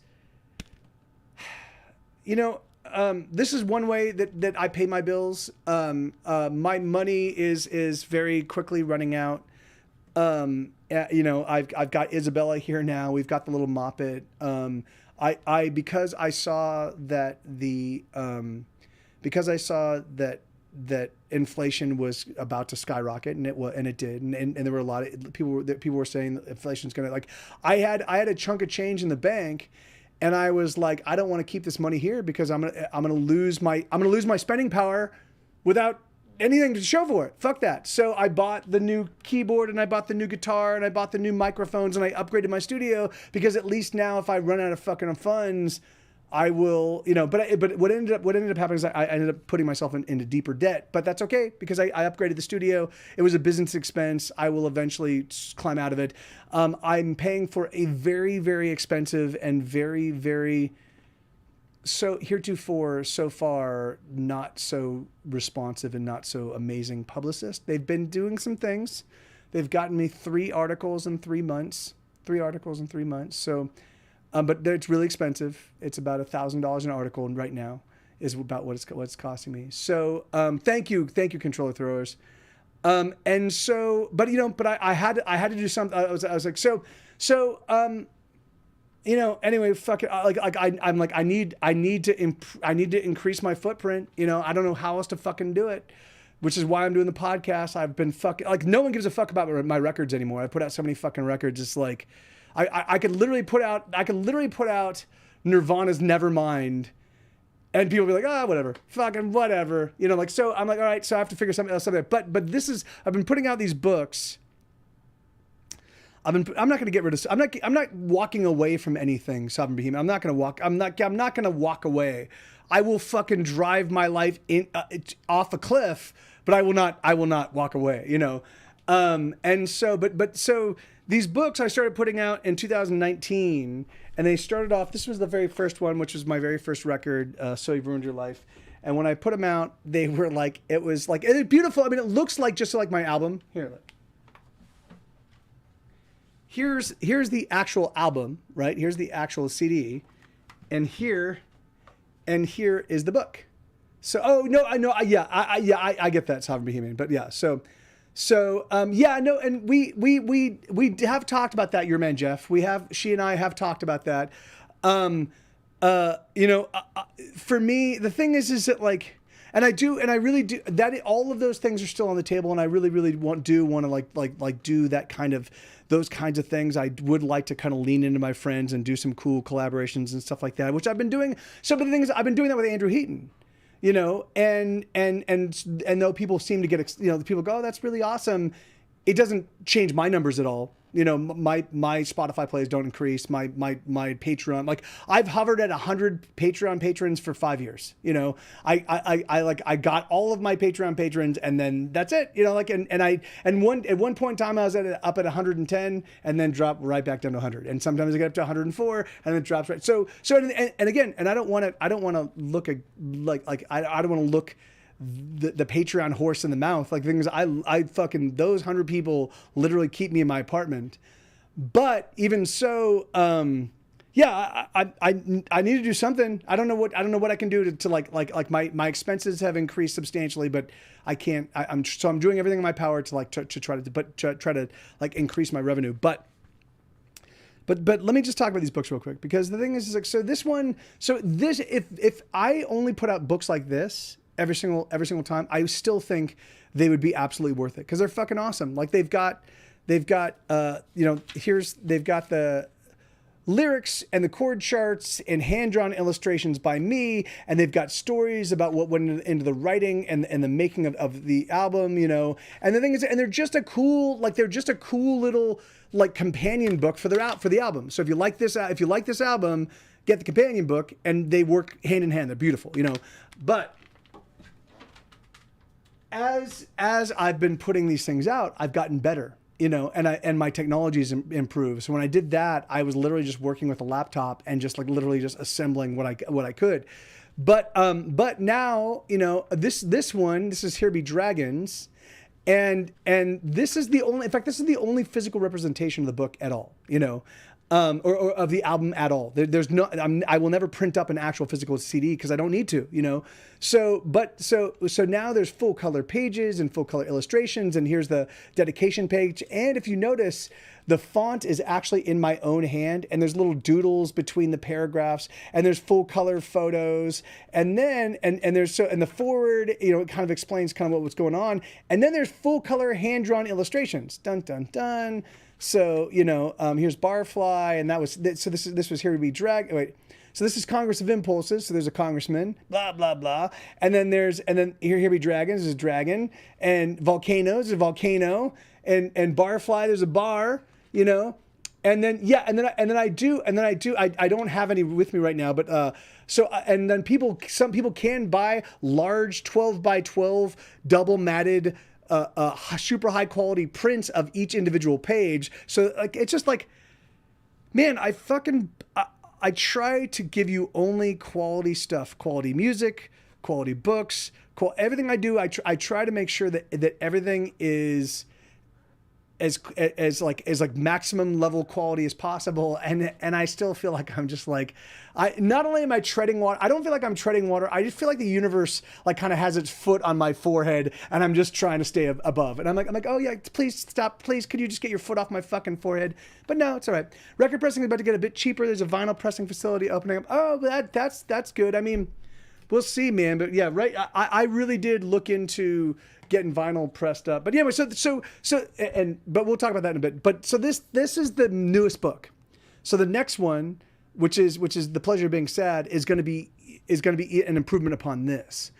[SPEAKER 2] this is one way that I pay my bills. My money is very quickly running out. I've got Isabella here now. We've got the little Moppet. Because I saw that inflation was about to skyrocket, and it did, and there were a lot of people were saying that inflation's gonna, like, I had a chunk of change in the bank. And I was like, I don't want to keep this money here because I'm gonna lose my spending power without anything to show for it. Fuck that. So I bought the new keyboard and I bought the new guitar and I bought the new microphones and I upgraded my studio because at least now if I run out of fucking funds, I will, you know, but what ended up happening is I ended up putting myself into deeper debt, but that's okay because I upgraded the studio. It was a business expense. I will eventually climb out of it. I'm paying for a very, very expensive and very, very so far not so responsive and not so amazing publicist. They've been doing some things. They've gotten me 3 articles in 3 months. So, but it's really expensive. It's about $1,000 an article, and right now is about what it's costing me. So, thank you, controller throwers. And so, but you know, but I had to do something. I was like, you know, anyway, fuck it. I'm like, I need to increase my footprint. You know, I don't know how else to fucking do it, which is why I'm doing the podcast. I've been fucking like, no one gives a fuck about my records anymore. I put out so many fucking records. It's like, I could literally put out Nirvana's Nevermind, and people be like, whatever, fucking whatever. You know, like, so I'm like, all right, so I have to figure something else out. But I've been putting out these books. I'm not going to get rid of. I'm not walking away from anything. Sovereign Behemoth. I'm not going to walk away. I will fucking drive my life off a cliff, but I will not walk away. You know, and so so these books I started putting out in 2019, and they started off. This was the very first one, which was my very first record. So You've Ruined Your Life. And when I put them out, they were like, it was beautiful. I mean, it looks like just like my album. Here, look. Here's the actual album, right? Here's the actual CD, and here is the book. So, oh no, I know, I get that, Sovereign Behemoth, but yeah, so yeah, no, and we have talked about that, your man Jeff. She and I have talked about that. You know, for me, the thing is that like. And I really do that. All of those things are still on the table, and I really want to like do that kind of those kinds of things. I would like to kind of lean into my friends and do some cool collaborations and stuff like that, which I've been doing. Some of the things I've been doing that with Andrew Heaton, you know, and though people seem to get, you know, the people go, oh, that's really awesome. It doesn't change my numbers at all. You know, my Spotify plays don't increase. My Patreon, like I've hovered at 100 Patreon patrons for 5 years. You know, I got all of my Patreon patrons, and then that's it. You know, like at one point in time I was up at 110, and then dropped right back down to 100, and sometimes I get up to 104, and then it drops right. So and again, and I don't want to look at I don't want to look the Patreon horse in the mouth, like things I fucking, those 100 people literally keep me in my apartment. But even so, yeah, I need to do something. I don't know what I can do to like my expenses have increased substantially, but I can't, I'm doing everything in my power to like, to try to like increase my revenue. But let me just talk about these books real quick, because the thing is like, if I only put out books like this every single time, I still think they would be absolutely worth it, because they're fucking awesome. Like they've got you know, they've got the lyrics and the chord charts and hand-drawn illustrations by me, and they've got stories about what went into the writing and the making of the album, you know. And the thing is, and they're just a cool little like companion book for the album. So if you like this album, get the companion book, and they work hand in hand. They're beautiful, you know. But as I've been putting these things out, I've gotten better, you know, and my technology's improved. So when I did that, I was literally just working with a laptop and just like literally just assembling what I could. But now, you know, this is Here Be Dragons, and this is the only physical representation of the book at all, you know. Or of the album at all. There's no, I will never print up an actual physical CD because I don't need to, you know. So now there's full color pages and full color illustrations, and here's the dedication page. And if you notice, the font is actually in my own hand, and there's little doodles between the paragraphs, and there's full color photos, and then and there's and the forward, you know, it kind of explains kind of what's going on, and then there's full color hand drawn illustrations. Dun dun dun. So, you know, here's Barfly, and this was Here We Be Drag. Wait, so this is Congress of Impulses. So there's a congressman, blah blah blah, and then Here Be Dragons is a dragon, and Volcanoes is a volcano, and Barfly there's a bar, you know, and then I don't have any with me right now, but So, and then some people can buy large 12 by 12 double matted, super high quality prints of each individual page. So like, it's just like, man, I try to give you only quality stuff, quality music, quality books, everything I do. I try to make sure that everything is as like maximum level quality as possible. And I still feel like I'm just like, not only am I treading water, I don't feel like I'm treading water. I just feel like the universe like kind of has its foot on my forehead and I'm just trying to stay above. And I'm like, oh yeah, please stop. Please, could you just get your foot off my fucking forehead? But no, it's all right. Record pressing is about to get a bit cheaper. There's a vinyl pressing facility opening up. Oh, that's good. I mean, we'll see, man. But yeah, right. I really did look into getting vinyl pressed up. But anyway, but we'll talk about that in a bit. But so this is the newest book. So the next one, which is The Pleasure of Being Sad, is going to be an improvement upon this.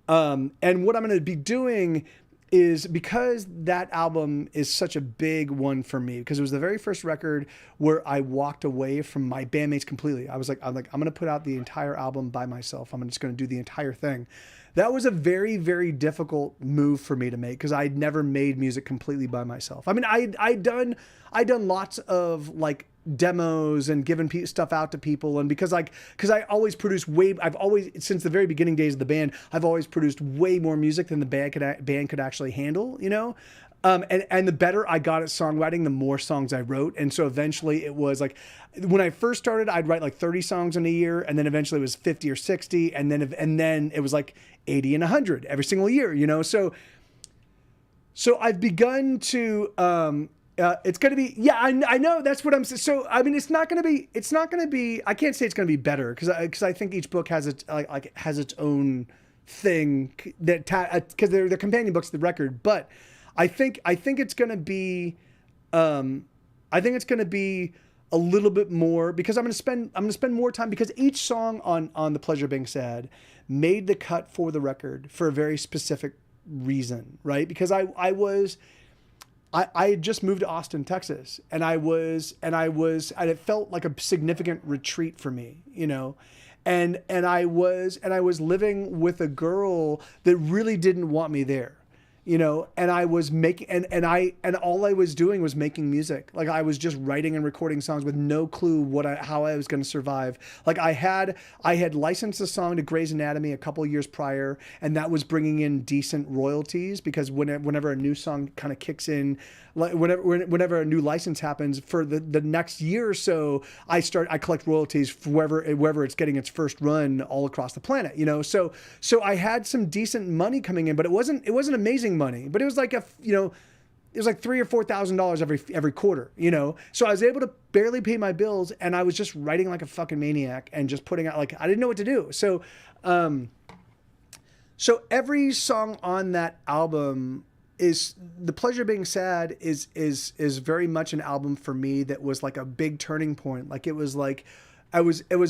[SPEAKER 2] And what I'm going to be doing is, because that album is such a big one for me, because it was the very first record where I walked away from my bandmates completely. I'm going to put out the entire album by myself. I'm just going to do the entire thing. That was a very, very difficult move for me to make, because I'd never made music completely by myself. I mean, I'd done lots of like demos and given stuff out to people, and because I always produce I've always, since the very beginning days of the band, I've always produced way more music than the band could actually handle, you know. And the better I got at songwriting, the more songs I wrote. And so eventually it was like, when I first started, I'd write like 30 songs in a year, and then eventually it was 50 or 60, and then it was like 80 and 100 every single year, you know. So I've begun to it's going to be, yeah, I know, that's what I'm saying. So I mean, it's not going to be, I can't say it's going to be better, because I think each book has its has its own thing that because they're the companion books to the record. But I think it's going to be a little bit more, because I'm going to spend more time, because each song on The Pleasure of Being Sad made the cut for the record for a very specific reason, right? Because I had just moved to Austin, Texas, and it felt like a significant retreat for me, you know, and I was living with a girl that really didn't want me there, you know, and I was making, and all I was doing was making music. Like, I was just writing and recording songs with no clue how I was going to survive. Like, I had licensed a song to Grey's Anatomy a couple of years prior, and that was bringing in decent royalties, because whenever a new song kind of kicks in, like whenever a new license happens for the next year or so, I collect royalties for wherever it's getting its first run all across the planet, you know. So I had some decent money coming in, but it wasn't amazing money, but it was like it was like $3,000 or $4,000 every quarter, you know. So I was able to barely pay my bills, and I was just writing like a fucking maniac and just putting out, like, I didn't know what to do. So every song on that album is, The Pleasure of Being Sad is very much an album for me that was like a big turning point. Like, it was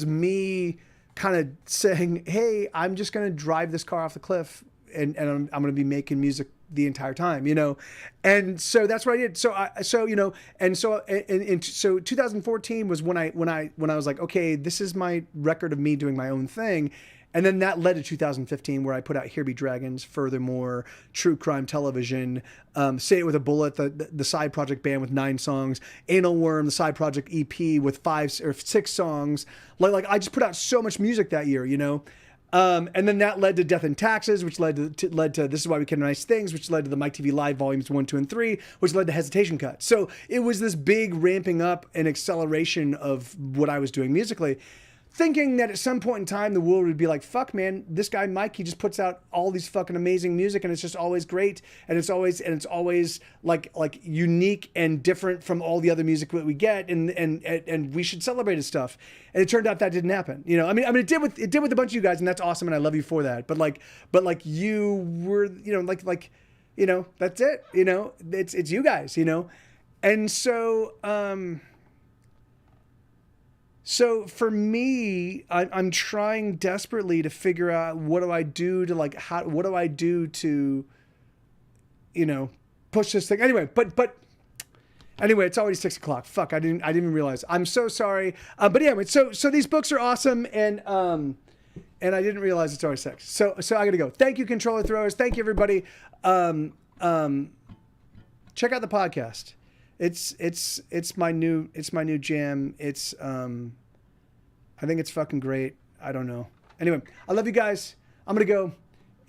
[SPEAKER 2] me kind of saying, hey, I'm just going to drive this car off the cliff, and I'm going to be making music the entire time, you know. And so that's what I did. So 2014 was when I was like, okay, this is my record of me doing my own thing. And then that led to 2015, where I put out Here Be Dragons, Furthermore, True Crime Television, Say It With a Bullet, the side project band with 9 songs, Anal Worm, the side project EP with 5 or 6 songs. Like I just put out so much music that year, you know. And then that led to Death and Taxes, which led to This Is Why We Can Do Nice Things, which led to the Mike TV Live Volumes 1, 2, and 3, which led to Hesitation Cut. So it was this big ramping up and acceleration of what I was doing musically, thinking that at some point in time, the world would be like, fuck, man, this guy Mike, he just puts out all these fucking amazing music, and it's just always great, and it's always like unique and different from all the other music that we get, and we should celebrate his stuff. And it turned out that didn't happen. You know, I mean, it did with a bunch of you guys, and that's awesome, and I love you for that. But you were, you know, like, you know, that's it. You know, it's you guys. You know, and so. So for me, I'm trying desperately to figure out what do I do to, you know, push this thing. Anyway, but Anyway, it's already 6 o'clock. Fuck, I didn't even realize. I'm so sorry. But anyway, so these books are awesome, and I didn't realize it's already 6. So I gotta go. Thank you, controller throwers. Thank you, everybody. Check out the podcast. It's my new jam. It's I think it's fucking great. I don't know. Anyway, I love you guys. I'm gonna go.